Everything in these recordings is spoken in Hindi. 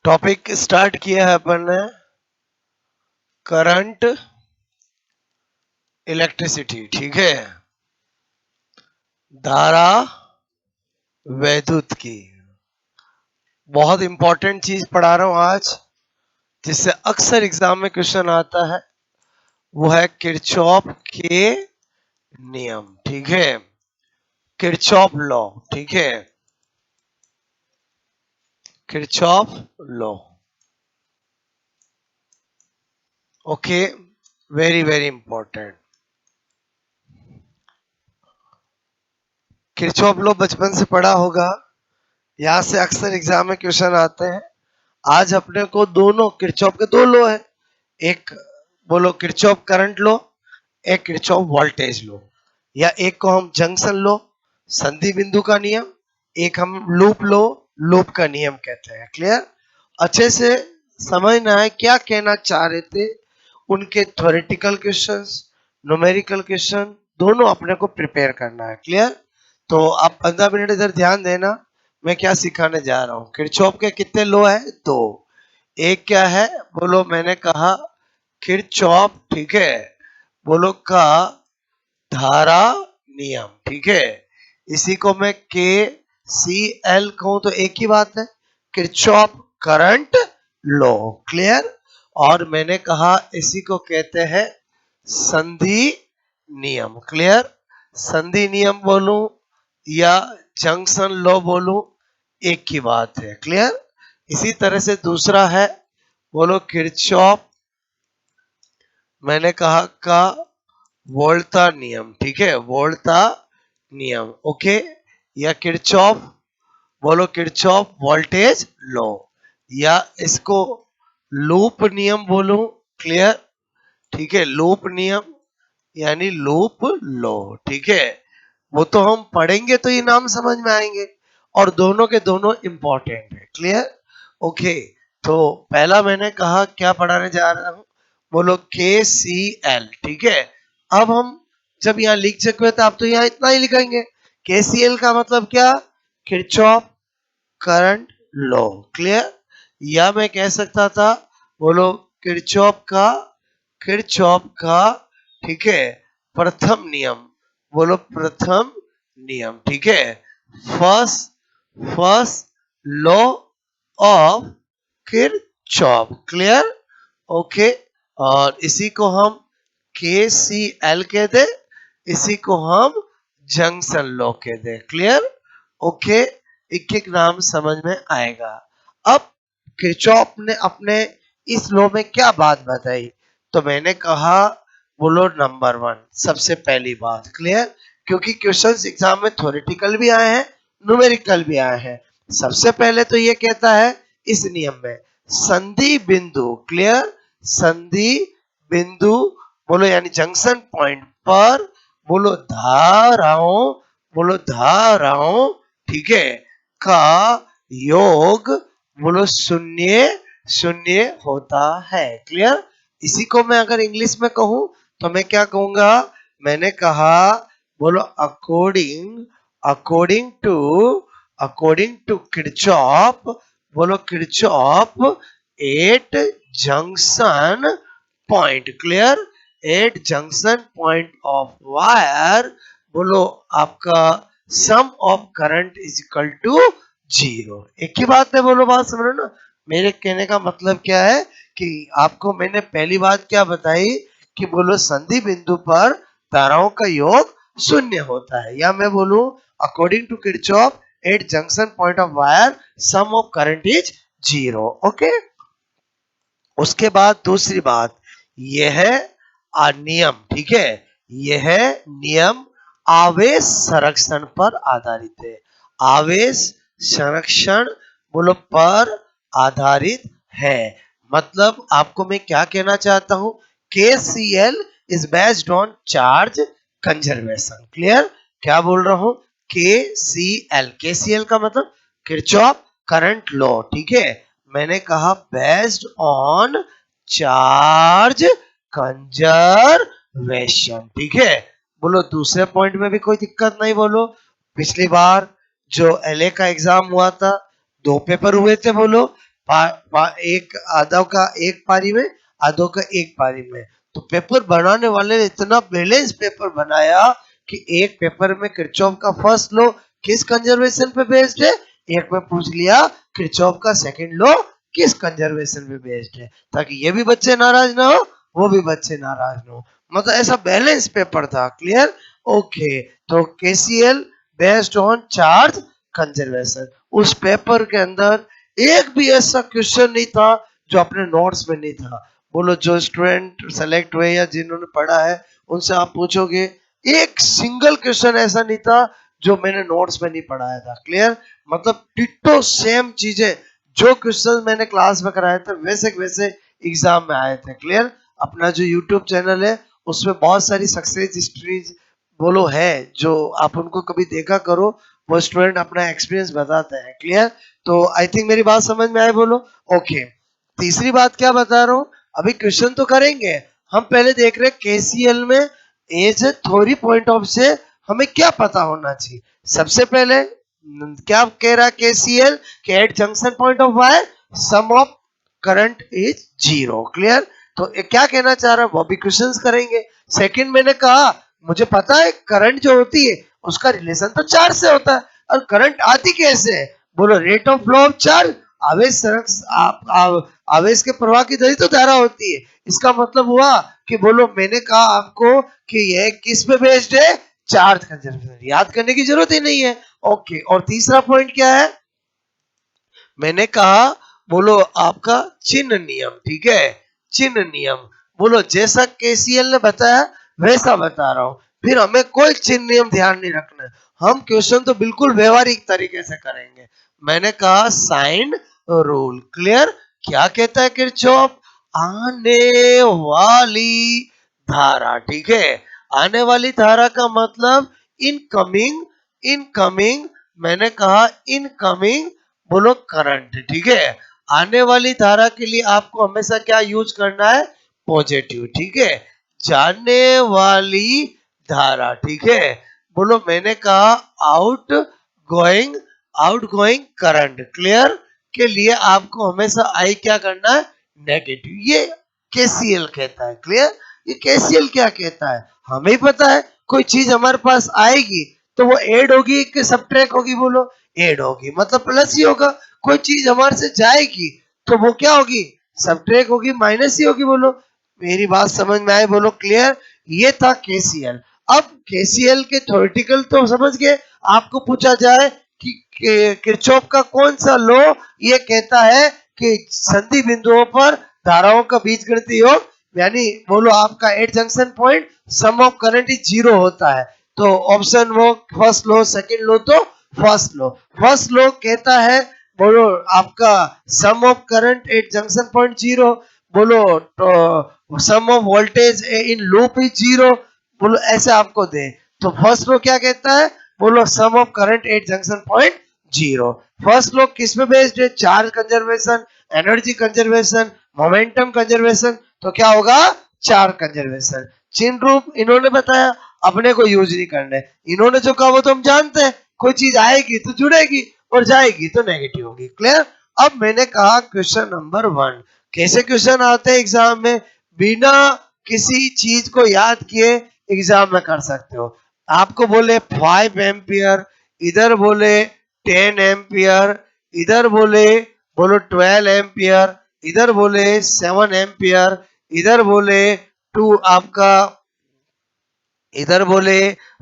टॉपिक स्टार्ट किया है अपन ने करंट इलेक्ट्रिसिटी, ठीक है। धारा वैद्युत की बहुत इंपॉर्टेंट चीज पढ़ा रहा हूं आज, जिससे अक्सर एग्जाम में क्वेश्चन आता है। वो है किरचॉफ के नियम, ठीक है। किरचॉफ लॉ, ठीक है। Kirchhoff law, okay, very very important. Kirchhoff law बचपन से पढ़ा होगा, यहाँ से अक्सर एग्जाम में क्वेश्चन आते हैं। आज अपने को दोनों किरचॉफ के दो लॉ है, एक बोलो किरचॉफ करंट लॉ, एक किरचॉफ वोल्टेज लॉ, या एक को हम जंक्शन लॉ, संधि बिंदु का नियम, एक हम लूप लॉ, लूप का नियम कहते हैं। क्लियर? अच्छे से समझना है क्या कहना चाह रहे थे। उनके थ्योरेटिकल क्वेश्चंस, न्यूमेरिकल क्वेश्चन दोनों अपने को प्रिपेयर करना है। क्लियर? तो आप 15 मिनट इधर ध्यान देना, मैं क्या सिखाने जा रहा हूँ। किरचॉफ के कितने लॉ है? दो। एक क्या है बोलो, मैंने कहा किरचॉफ, ठीक है, बोलो का धारा नियम, ठीक है। इसी को मैं के सी एल कहूं तो एक ही बात है, किरचॉफ करंट लॉ। क्लियर? और मैंने कहा इसी को कहते हैं संधि नियम। क्लियर? संधि नियम बोलूं या जंक्शन लॉ बोलूं, एक ही बात है। क्लियर? इसी तरह से दूसरा है बोलो किरचॉफ, मैंने कहा का वोल्टा नियम, ठीक है, वोल्टा नियम, ओके। या किरचॉफ, बोलो किरचॉफ वोल्टेज लॉ, या इसको लूप नियम बोलूं। क्लियर? ठीक है, लूप नियम यानी लूप लॉ, ठीक है। वो तो हम पढ़ेंगे तो ये नाम समझ में आएंगे, और दोनों के दोनों इंपॉर्टेंट है। क्लियर? ओके। तो पहला मैंने कहा क्या पढ़ाने जा रहा हूं, बोलो के सी एल, ठीक है। अब हम जब यहाँ लिख चुके तो आप तो यहाँ इतना ही लिखेंगे। के सी एल का मतलब क्या? Kirchhoff current law. क्लियर? या मैं कह सकता था बोलो किरचॉफ का, ठीक है, प्रथम नियम, बोलो प्रथम नियम, ठीक है। First first law of Kirchhoff. Clear? Okay. और इसी को हम के सी एल कहते, इसी को हम जंक्शन लॉ कहते। क्लियर? ओके। एक एक नाम समझ में आएगा। अब किरचॉफ ने अपने इस लॉ में क्या बात बताई, तो मैंने कहा बोलो नंबर वन, सबसे पहली बात। क्लियर? क्योंकि क्वेश्चंस एग्जाम में थ्योरेटिकल भी आए हैं, न्यूमेरिकल भी आए हैं। सबसे पहले तो ये कहता है इस नियम में संधि बिंदु, क्लियर, संधि बिंदु बोलो यानी जंक्शन पॉइंट पर बोलो धाराओं, बोलो धाराओं, ठीक है, का योग बोलो शून्य शून्य होता है। क्लियर? इसी को मैं अगर इंग्लिश में कहूं तो मैं क्या कहूंगा, मैंने कहा बोलो अकॉर्डिंग अकॉर्डिंग टू किरचॉफ, बोलो Kirchhoff at junction point. Clear? At junction point of wire, बोलो आपका sum of current is equal to zero. एक ही बात है, बोलो बात समझ रहे हो ना। मेरे कहने का मतलब क्या है कि आपको मैंने पहली बात क्या बताई कि बोलो संधि बिंदु पर धाराओं का योग शून्य होता है, या मैं बोलूं according to Kirchhoff at junction point of wire sum of current is zero. Okay. उसके बाद दूसरी बात यह है नियम, ठीक है, यह नियम आवेश संरक्षण पर आधारित है। आवेश संरक्षण बोलो पर आधारित है। मतलब आपको मैं क्या कहना चाहता हूं, KCL is based on charge conservation. Clear? क्या बोल रहा हूं, KCL का मतलब किरचॉफ करंट लॉ, ठीक है। मैंने कहा बेस्ड ऑन चार्ज कंजर्वेशन, ठीक है। बोलो दूसरे पॉइंट में भी कोई दिक्कत नहीं, बोलो। पिछली बार जो LA का एग्जाम हुआ था, दो पेपर हुए थे, बोलो। एक आधों का एक पारी में, आधों का एक पारी में। तो पेपर बनाने वाले ने इतना बैलेंस पेपर बनाया कि एक पेपर में किरचॉफ का फर्स्ट लॉ किस कंजर्वेशन पे बेस्ड है, एक में पूछ लिया किरचॉफ का सेकंड लॉ किस कंजर्वेशन पे बेस्ड है, ताकि ये भी बच्चे नाराज ना हो, वो भी बच्चे नाराज ना हो। मतलब ऐसा बैलेंस पेपर था। क्लियर? ओके। तो KCL based on charge conservation. उस पेपर के अंदर एक भी ऐसा क्वेश्चन नहीं था जो अपने नोट्स में नहीं था। बोलो जो स्टूडेंट सेलेक्ट हुए या जिन्होंने पढ़ा है उनसे आप पूछोगे, एक सिंगल क्वेश्चन ऐसा नहीं था जो मैंने नोट्स में नहीं पढ़ाया था। क्लियर? मतलब डिट्टो सेम चीजें जो क्वेश्चन मैंने क्लास में कराए थे वैसे वैसे एग्जाम में आए थे। क्लियर? अपना जो यूट्यूब चैनल है उसमें बहुत सारी सक्सेस हिस्ट्रीज बोलो है, जो आप उनको कभी देखा करो, वो स्टूडेंट अपना एक्सपीरियंस बताते हैं। क्लियर? तो आई थिंक मेरी बात समझ में आए बोलो। ओके। तीसरी बात क्या बता रहा हूँ, अभी क्वेश्चन तो करेंगे, हम पहले देख रहे हैं केसीएल में एज थ्योरी पॉइंट ऑफ से हमें क्या पता होना चाहिए। सबसे पहले क्या कह रहा है केसीएल के at junction point of wire sum of current is zero. Clear? तो क्या कहना चाह रहा है वो भी क्वेश्चंस करेंगे। सेकंड मैंने कहा मुझे पता है करंट जो होती है उसका रिलेशन तो चार्ज से होता है, और करंट आती कैसे है? बोलो rate of flow of charge, आवेश आवेश के प्रवाह की दर तो धारा होती है। इसका मतलब हुआ कि बोलो मैंने कहा आपको कि यह किस पे बेस्ड है, चार्ज कंजर्वेशन। याद करने की जरूरत ही नहीं है। ओके। और तीसरा पॉइंट क्या है, मैंने कहा बोलो आपका चिन्ह नियम। ठीक है? चिन्ह नियम। बोलो जैसा केसीएल ने बताया वैसा बता रहा हूं, फिर हमें कोई चिन्ह नियम ध्यान नहीं रखना है। हम क्वेश्चन तो बिल्कुल व्यवहारिक तरीके से करेंगे। मैंने कहा साइन रूल। क्लियर? क्या कहता है किरचॉफ? आने वाली धारा। ठीक है? आने वाली धारा का मतलब इनकमिंग, इनकमिंग, मैंने कहा इनकमिंग बोलो करंट। ठीक है? आने वाली धारा के लिए आपको हमेशा क्या यूज करना है, पॉजिटिव। ठीक है? जाने वाली धारा। ठीक है? बोलो मैंने कहा out going, out going current. Clear? के लिए आपको हमेशा आई क्या करना है, नेगेटिव। ये केसीएल कहता है। क्लियर? ये केसीएल क्या कहता है, हमें पता है कोई चीज हमारे पास आएगी तो वो ऐड होगी कि सबट्रैक्ट होगी, बोलो ऐड होगी, मतलब प्लस ही होगा। कोई चीज हमारे से जाएगी तो वो क्या होगी, सबट्रैक्ट होगी, माइनस ही होगी। बोलो मेरी बात समझ में आए बोलो। क्लियर? ये था केसीएल। अब केसीएल के थ्योरेटिकल तो समझ गए। आपको पूछा जाए कि किरचॉफ का कौन सा लॉ ये कहता है कि संधि बिंदुओं पर धाराओं का बीजगणितीय योग, यानी बोलो आपका at junction point sum of current is zero होता है, तो ऑप्शन वो फर्स्ट लो, सेकंड लो तो फर्स्ट लो। फर्स्ट लो कहता है बोलो आपका sum of current at junction point zero, बोलो तो sum of voltage in loop is zero, बोलो ऐसे आपको दे। तो फर्स्ट लो क्या कहता है, बोलो sum of current at junction point zero. First law किस पे बेस्ड है, charge conservation, energy conservation, momentum conservation. तो क्या होगा, चार्ज कंजर्वेशन। चिन्ह रूप इन्होंने बताया, अपने को यूज नहीं करना है। इन्होंने जो कहा वो तो हम जानते हैं, कोई चीज आएगी तो जुड़ेगी और जाएगी तो नेगेटिव होगी। क्लियर? अब मैंने कहा क्वेश्चन नंबर 1, कैसे क्वेश्चन आते हैं एग्जाम में, बिना किसी चीज को याद किए एग्जाम में कर सकते हो। आपको बोले 5 एम्पियर, इधर बोले 10 एम्पियर, इधर बोले बोलो 12 एम्पियर, इधर बोले 7 एम्पियर, इधर बोले 2 आपका, इधर बोले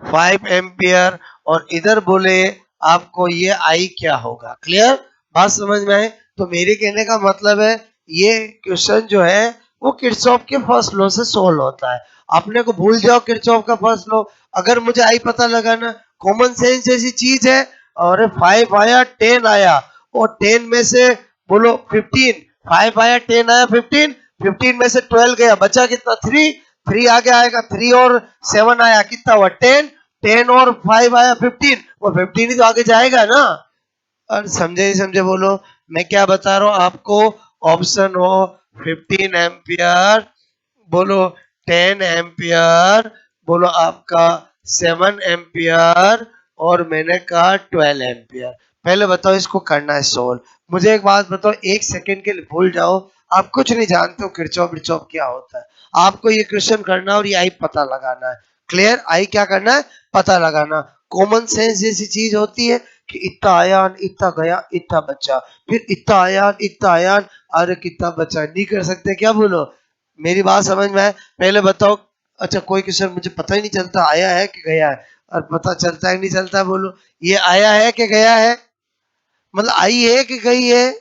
5 एम्पियर, और इधर बोले आपको ये आई क्या होगा। क्लियर? बात समझ में आए? तो मेरे कहने का मतलब है ये क्वेश्चन जो है वो किरचॉफ के फर्स्ट लॉ से सोल्व होता है। अपने को भूल जाओ किरचॉफ का फर्स्ट लॉ, अगर मुझे आई पता लगाना, कॉमन सेंस जैसी चीज है। और 5 आया 10 आया, और 10 में से बोलो 15, 5 आया 10 आया 15, 15 में से 12 गया, बचा कितना 3, 3 आगे आएगा, 3 और 7 आया कितना हुआ 10, 10 और 5 आया 15, वो 15 ही तो आगे जाएगा ना। और समझे नहीं समझे बोलो, मैं क्या बता रहा हूँ आपको, ऑप्शन हो 15 एम्पियर, बोलो 10 एम्पियर, बोलो आपका 7 एम्पियर, और मैंने कहा 12 एम्पियर। पहले बताओ इसको करना है सोल्व। मुझे एक बात बताओ, एक सेकंड के लिए भूल जाओ, आप कुछ नहीं जानते हो किरचॉफ विरचॉफ क्या होता है। आपको ये क्वेश्चन करना और ये आई पता लगाना है। क्लियर? आई क्या करना है? पता लगाना। कॉमन सेंस जैसी चीज होती है कि इतना आयान, इतना गया, इतना बचा, फिर इतना आयान, इतना आयान, अरे कितना बचा, नहीं कर सकते क्या? बोलो, मेरी बात समझ में आए? पहले बताओ। अच्छा, कोई क्वेश्चन मुझे पता ही नहीं चलता आया है कि गया है, और पता चलता है नहीं चलता? बोलो, ये आया है कि गया है? मतलब आई है कि गई है?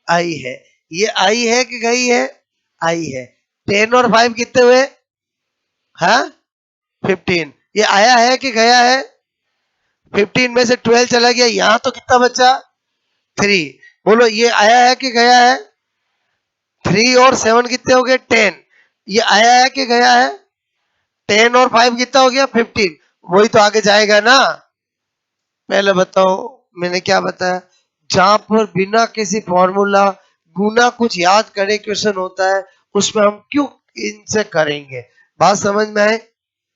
आई है। ये आई है कि गई है? आई है। 10 और 5 कितने हुए? हाँ, 15। ये आया है कि गया है? 15 में से 12 चला गया, यहां तो कितना बचा? 3। बोलो, ये आया है कि गया है? 3 और 7 कितने हो गए? 10। ये आया है कि गया है? 10 और 5 कितना हो गया? 15। वही तो आगे जाएगा ना। पहले बताओ, मैंने क्या बताया? जहां पर बिना किसी फॉर्मूला गुना कुछ याद करे क्वेश्चन होता है, उसमें हम क्यों इनसे करेंगे? बात समझ में आए?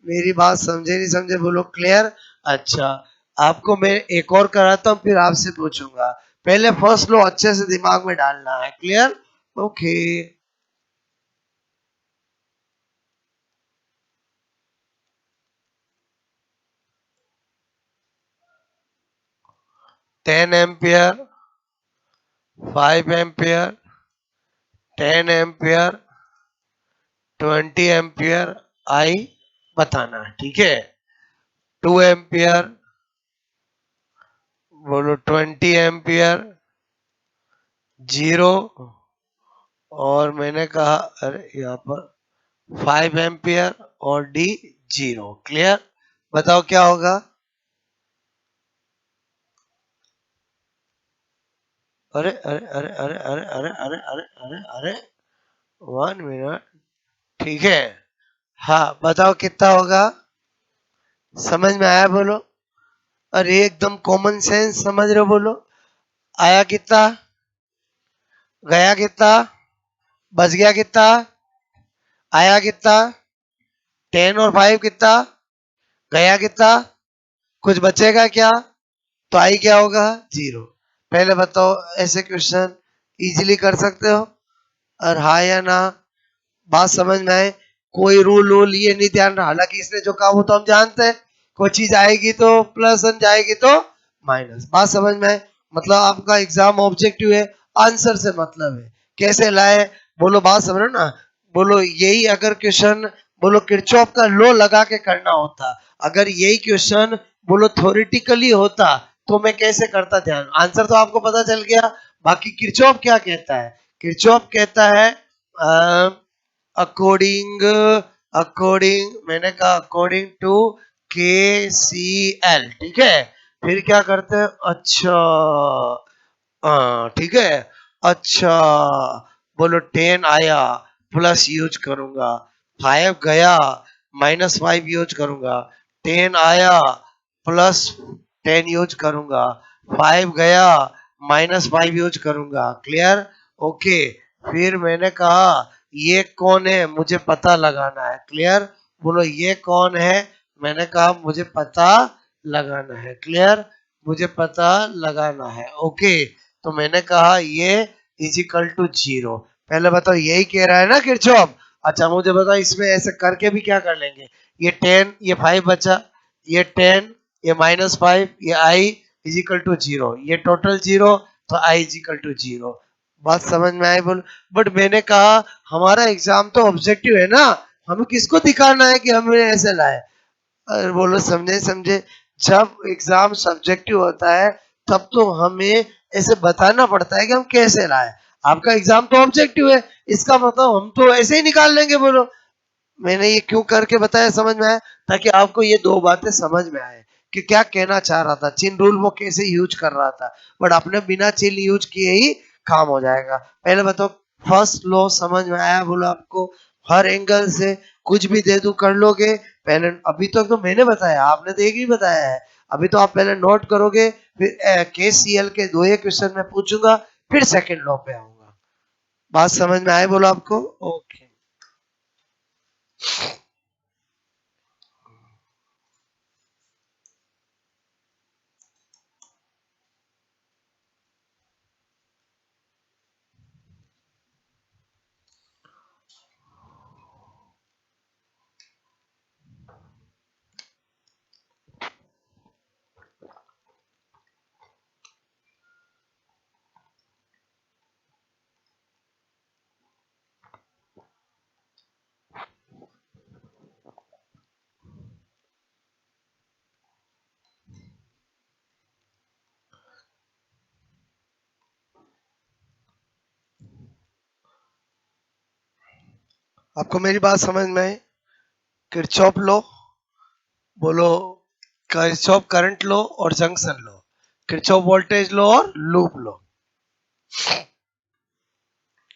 मेरी बात समझे नहीं समझे? बोलो क्लियर? अच्छा, आपको मैं एक और कराता हूँ, फिर आपसे पूछूंगा। पहले फर्स्ट लो अच्छे से दिमाग में डालना है। Clear? Okay. 10 ampere, 5 ampere, 10 ampere, 20 ampere, I बताना है। ठीक है? 2 एम्पियर, बोलो 20 एम्पियर, 0, और मैंने कहा अरे यहाँ पर 5 एम्पियर और डी 0। क्लियर? बताओ क्या होगा? अरे अरे अरे अरे अरे अरे अरे अरे अरे अरे, 1 मिनट। ठीक है, हाँ बताओ कितना होगा? समझ में आया? बोलो। अरे एकदम कॉमन सेंस समझ रहे हो? बोलो। आया कितना? गया कितना? बच गया कितना? आया कितना? 10 और 5 कितना? गया कितना? कुछ बचेगा क्या? तो आई क्या होगा? 0। पहले बताओ, ऐसे क्वेश्चन इजीली कर सकते हो? और हाँ या ना? बात समझ में आए? कोई रूल वूल ये नहीं ध्यान रहा, हालांकि इसने जो कहा वो तो हम जानते हैं, कोई चीज आएगी तो प्लस और जाएगी तो माइनस। बात समझ में आए? मतलब आपका एग्जाम ऑब्जेक्टिव है, आंसर से मतलब है कैसे लाए। बोलो, बात समझ रहे हो ना? बोलो, यही अगर क्वेश्चन बोलो किरचॉफ का लॉ लगा के करना होता, अगर यही क्वेश्चन बोलो थ्योरेटिकली होता, तो मैं कैसे करता? ध्यान, आंसर तो आपको पता चल गया। बाकी किरचॉफ क्या कहता है? किरचॉफ कहता है अकॉर्डिंग, अकॉर्डिंग, मैंने कहा अकॉर्डिंग टू के सी एल। ठीक है? फिर क्या करते हैं? अच्छा, हाँ ठीक है। अच्छा, बोलो 10 आया, प्लस यूज करूंगा। 5 गया, -5 यूज करूंगा। 10 आया, +10 यूज करूंगा। 5 गया, -5 यूज करूंगा। क्लियर? ओके। फिर मैंने कहा ये कौन है, मुझे पता लगाना है। क्लियर? बोलो, ये कौन है? मैंने कहा मुझे पता लगाना है। क्लियर? मुझे पता लगाना है। ओके, तो मैंने कहा ये इजिकल टू 0। पहले बताओ, यही कह रहा है ना किरचॉफ? अच्छा, मुझे बताओ इसमें ऐसे करके भी क्या कर लेंगे? ये 10, ये 5 बचा, ये 10, ये -5, ये आई इजिकल टू 0, ये टोटल 0, तो आई इजिकल टू 0। बात समझ में आई? बोल। बट मैंने कहा हमारा एग्जाम तो ऑब्जेक्टिव है ना, हमें किसको दिखाना है कि हमने ऐसे लाए? अरे बोलो, समझे समझे? जब एग्जाम सब्जेक्टिव होता है, तब तो हमें ऐसे बताना पड़ता है कि हम कैसे लाए। आपका एग्जाम तो ऑब्जेक्टिव है, इसका मतलब हम तो ऐसे ही निकाल लेंगे। बोलो, मैंने ये क्यों करके बताया? समझ में आया? ताकि आपको ये दो बातें समझ में आए कि क्या कहना चाह रहा था, चिन रूल वो कैसे यूज कर रहा था। बट आपने बिना चिन यूज किए ही काम हो जाएगा। पहले बताओ, फर्स्ट लॉ समझ में आया? बोलो आपको, हर एंगल से कुछ भी दे दूं कर लोगे? पहले अभी तक तो मैंने बताया, आपने तो एक ही बताया है। अभी तो आप पहले नोट करोगे, फिर केसीएल के दो एक क्वेश्चन मैं पूछूंगा, फिर सेकंड लॉ पे आऊंगा। बात समझ में आए? बोलो आपको। ओके। आपको मेरी बात समझ में आई? किरचॉफ लो, बोलो किरचॉफ करंट लो और जंक्शन लो, किरचॉफ वोल्टेज लो और लूप लो।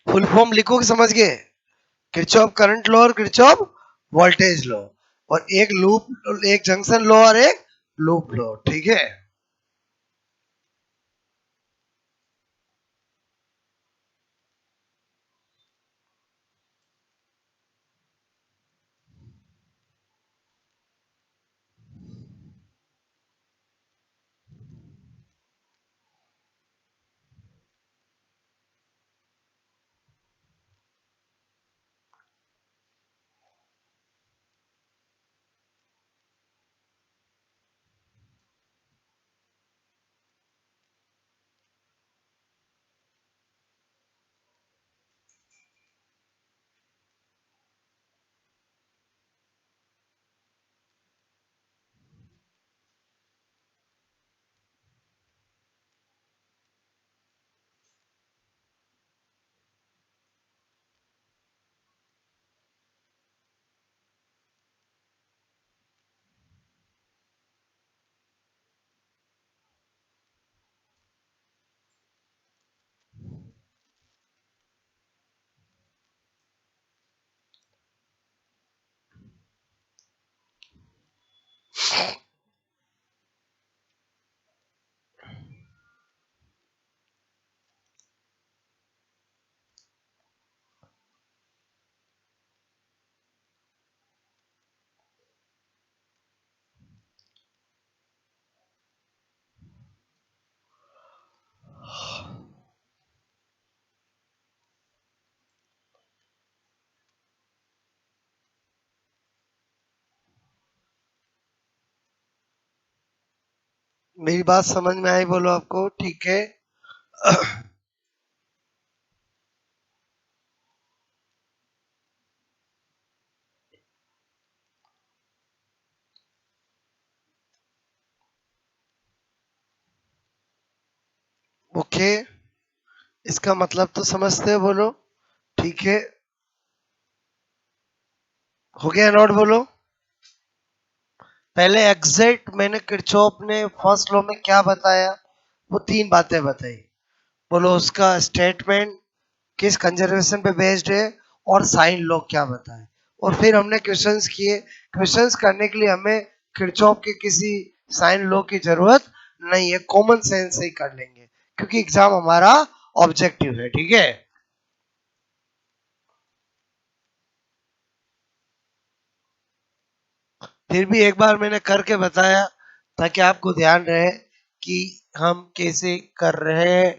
फुल फॉर्म लिखो कि समझ गए? किरचॉफ करंट लो और किरचॉफ वोल्टेज लो, और एक लूप, एक जंक्शन लो और एक लूप लो, ठीक है? मेरी बात समझ में आई? बोलो आपको ठीक है? ओके, इसका मतलब तो समझते हो? बोलो ठीक है? हो गया नोट? बोलो। पहले एग्जैक्ट मैंने किरचॉफ ने फर्स्ट लॉ में क्या बताया, वो तीन बातें बताई। बोलो उसका स्टेटमेंट किस कंजर्वेशन पे बेस्ड है, और साइन लॉ क्या बताए। और फिर हमने क्वेश्चंस किए। क्वेश्चंस करने के लिए हमें किरचॉफ के किसी साइन लॉ की जरूरत नहीं है, कॉमन सेंस से ही कर लेंगे, क्योंकि एग्जाम हमारा ऑब्जेक्टिव है, ठीक है? फिर भी एक बार मैंने करके बताया ताकि आपको ध्यान रहे कि हम कैसे कर रहे हैं।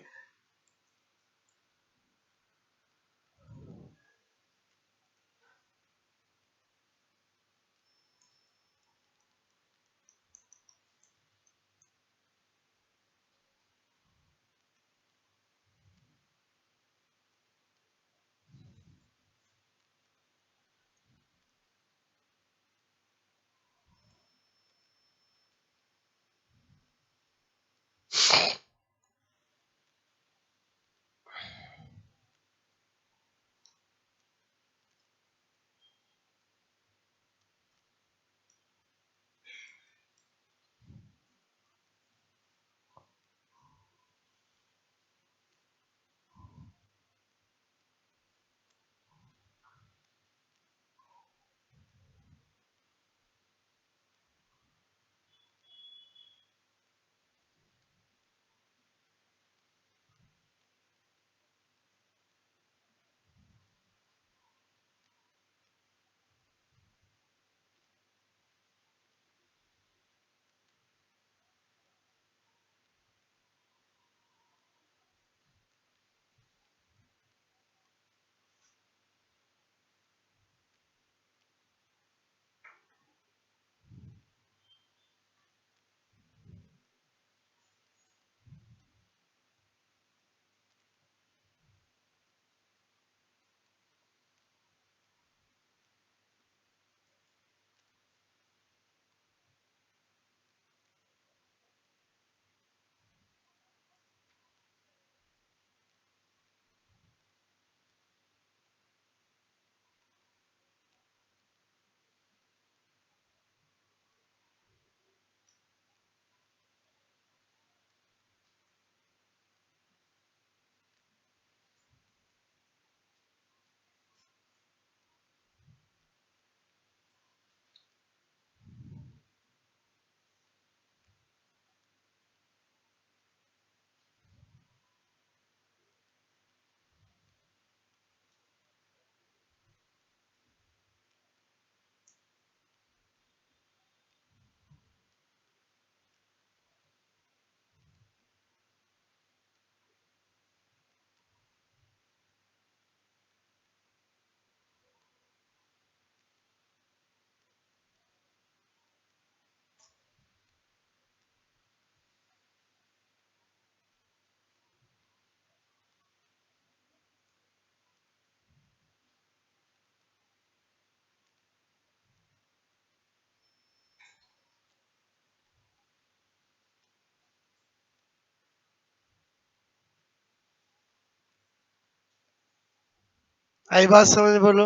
आई बात समझ, बोलो।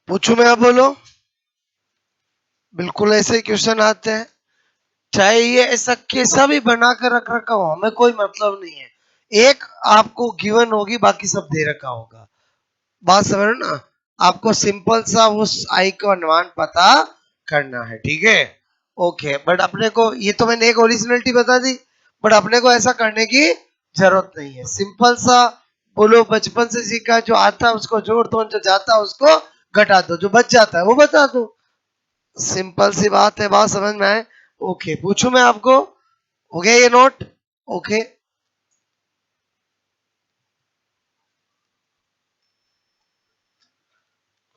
पूछू मैं, आप बोलो। बिल्कुल ऐसे क्वेश्चन आते हैं, चाहे ये ऐसा कैसा भी बना कर रख रखा हो, हमें कोई मतलब नहीं है। एक आपको गिवन होगी, बाकी सब दे रखा होगा। बात समझ रहे हो ना? आपको सिंपल सा उस आई का अनुमान पता करना है, ठीक है? ओके, बट अपने को ये तो मैंने एक ओरिजिनलिटी बता दी, बट अपने को ऐसा करने की जरूरत नहीं है। सिंपल सा बोलो, बचपन से सीखा, जो आता है उसको जोड़ दो, जो जाता है उसको घटा दो, जो बच जाता है वो बता दो। सिंपल सी बात है, बात समझ में आए? ओके, पूछूं मैं आपको? हो गया ये नोट? ओके।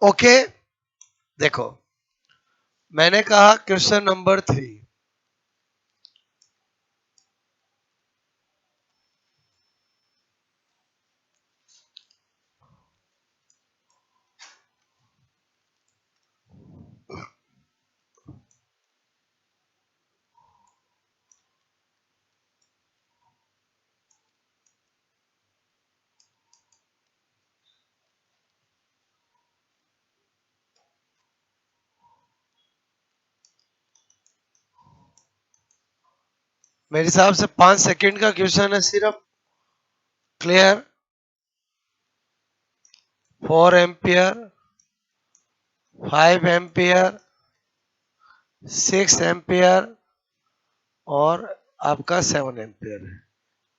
ओके, देखो, मैंने कहा क्वेश्चन नंबर 3। मेरे हिसाब से 5 सेकंड का क्वेश्चन है सिर्फ। क्लियर? 4 एम्पियर, 5 एम्पियर, 6 एम्पियर और आपका 7 एम्पियर है।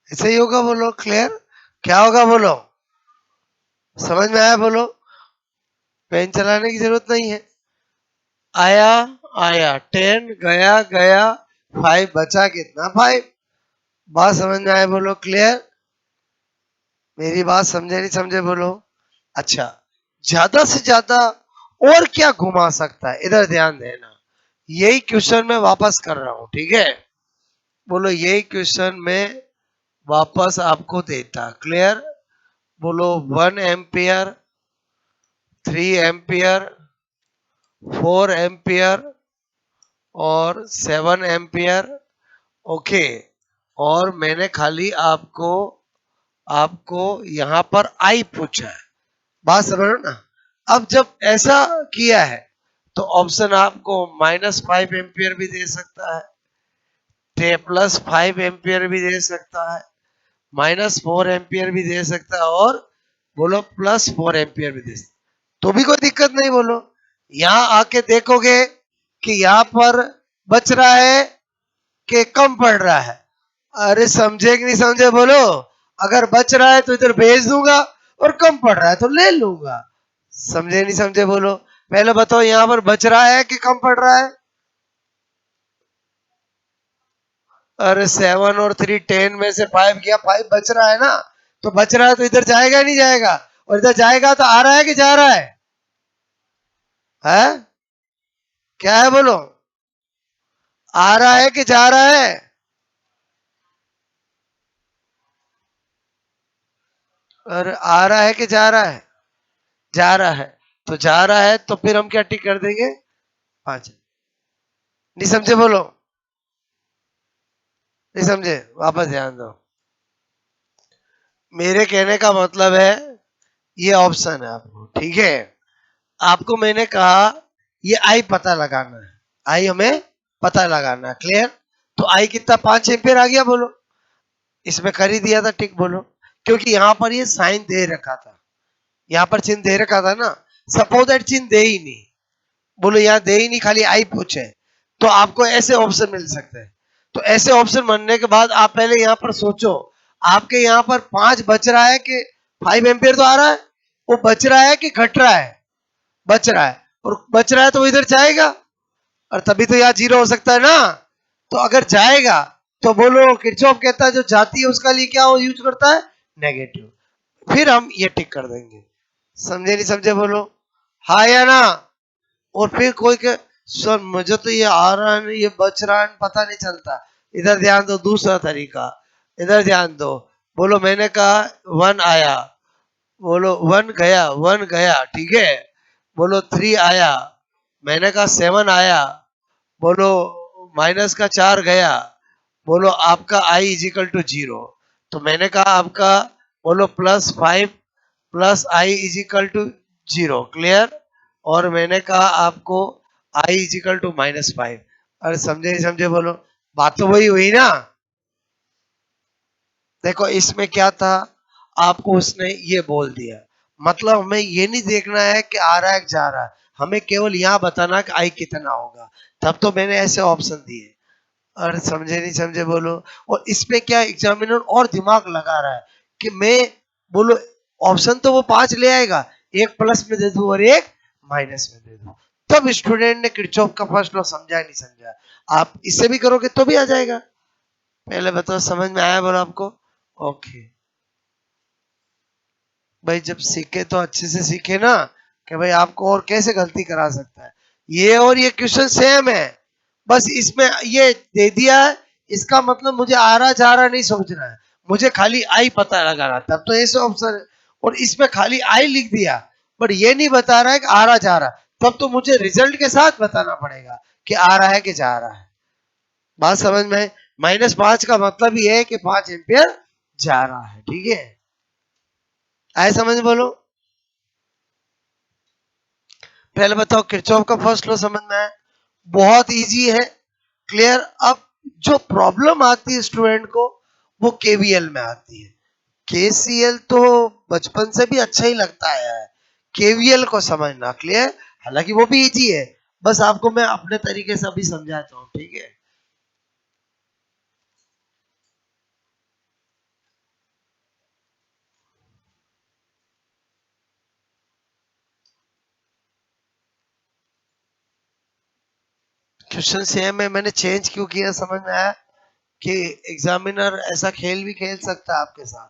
ऐसे ही होगा, बोलो। क्लियर? क्या होगा, बोलो। समझ में आया, बोलो। पेन चलाने की जरूरत नहीं है। आया आया 10, गया गया 5, बचा कितना? 5। बात समझ में आए, बोलो। क्लियर? मेरी बात समझे नहीं समझे, बोलो। अच्छा, ज्यादा से ज्यादा और क्या घुमा सकता है, इधर ध्यान देना। यही क्वेश्चन मैं वापस कर रहा हूं, ठीक है? बोलो, यही क्वेश्चन में वापस आपको देता। क्लियर? बोलो, 1 एम्पियर, 3 एम्पियर, 4 एम्पियर और 7 एम्पियर। ओके, और मैंने खाली आपको आपको यहां पर आई पूछा है। बात समझ रहे हो ना? अब जब ऐसा किया है तो ऑप्शन आपको -5 एम्पियर भी दे सकता है, +5 एम्पियर भी दे सकता है, -4 एम्पियर भी दे सकता है, और बोलो +4 एम्पियर भी दे सकता है। तो भी कोई दिक्कत नहीं, बोलो। यहां आके देखोगे कि यहां पर बच रहा है कि कम पड़ रहा है। अरे समझे कि नहीं समझे, बोलो। अगर बच रहा है तो इधर भेज दूंगा, और कम पड़ रहा है तो ले लूंगा। समझे नहीं समझे, बोलो। पहले बताओ, यहां पर बच रहा है कि कम पड़ रहा है? अरे 7 और 3 10 में से 5 गया, 5 बच रहा है ना। तो बच रहा है तो इधर जाएगा नहीं जाएगा? और इधर जाएगा तो आ रहा है कि जा रहा है? क्या है, बोलो। आ रहा है कि जा रहा है? और आ रहा है कि जा रहा है? जा रहा है। तो जा रहा है तो फिर हम क्या टिक कर देंगे? 5। नहीं समझे, बोलो। नहीं समझे? वापस ध्यान दो। मेरे कहने का मतलब है, ये ऑप्शन है आपको, ठीक है? आपको मैंने कहा ये आई पता लगाना है, आई हमें पता लगाना है। क्लियर? तो आई कितना? 5 एम्पियर आ गया, बोलो। इसमें कर ही दिया था टिक, बोलो। क्योंकि यहां पर ये साइन दे रखा था, यहां पर चिन्ह दे रखा था ना। सपोज दैट चिन्ह दे ही नहीं, बोलो यहाँ दे ही नहीं, खाली आई पूछे, तो आपको ऐसे ऑप्शन मिल सकते हैं। तो ऐसे ऑप्शन बनने के बाद आप पहले यहाँ पर सोचो, आपके यहाँ पर 5 बच रहा है कि 5 एम्पियर तो आ रहा है, वो बच रहा है कि घट रहा है? बच रहा है। और बच रहा है तो वो इधर जाएगा, और तभी तो यहाँ 0 हो सकता है ना। तो अगर जाएगा तो बोलो, किरचॉफ कहता है जो जाती है उसका लिए क्या यूज करता है? नेगेटिव। फिर हम ये टिक कर देंगे। समझे नहीं समझे, बोलो। हाँ या ना? और फिर कोई के, सर मुझे तो ये आ रहा है, ये बच रहा है, पता नहीं चलता। इधर ध्यान दो, दूसरा तरीका। इधर ध्यान दो। बोलो, मैंने कहा 1 आया, बोलो 1 गया, 1 गया, ठीक है? बोलो 3 आया, मैंने कहा 7 आया, बोलो माइनस का 4 गया, बोलो आपका i इज इक्वल टू 0। तो मैंने कहा आपका बोलो +5 plus I is equal to 0, clear. और मैंने कहा आपको i इज इक्वल टू -5। अरे समझे नहीं समझे बोलो, बात तो वही हुई ना। देखो इसमें क्या था, आपको उसने ये बोल दिया, मतलब हमें ये नहीं देखना है कि आ रहा है कि जा रहा है, हमें केवल यहाँ बताना कि आई कितना होगा, तब तो मैंने ऐसे ऑप्शन दिए। और समझे नहीं समझे बोलो। और इसमें क्या एग्जामिनर और दिमाग लगा रहा है कि मैं बोलो ऑप्शन तो वो 5 ले आएगा, एक प्लस में दे दूं और एक माइनस में दे दूं, तब स्टूडेंट ने किरचॉफ का फर्स्ट लॉ समझा नहीं समझा। आप इससे भी करोगे तो भी आ जाएगा। पहले बताओ समझ में आया बोलो आपको? ओके भाई, जब सीखे तो अच्छे से सीखे ना, कि भाई आपको और कैसे गलती करा सकता है। ये और ये क्वेश्चन सेम है, बस इसमें ये दे दिया है, इसका मतलब मुझे आ रहा जा रहा नहीं सोचना है, मुझे खाली आई पता लगाना, तब तो ऐसे ऑप्शन है। और इसमें खाली आई लिख दिया, बट ये नहीं बता रहा है कि आ रहा जा रहा, तब तो मुझे रिजल्ट के साथ बताना पड़ेगा कि आ रहा है कि जा रहा है। बात समझ में? -5 का मतलब ये है कि 5 एम्पियर जा रहा है, ठीक है। आए समझ बोलो। पहले बताओ किरचॉफ का फर्स्ट लॉ समझ में आया? बहुत इजी है, क्लियर। अब जो प्रॉब्लम आती है स्टूडेंट को, वो केवीएल में आती है। केसीएल तो बचपन से भी अच्छा ही लगता है, केवीएल को समझना, क्लियर। हालांकि वो भी इजी है, बस आपको मैं अपने तरीके से अभी समझाता हूँ, ठीक है। क्वेश्चन सेम है, मैंने चेंज क्यों किया समझ में आया? कि एग्जामिनर ऐसा खेल भी खेल सकता है आपके साथ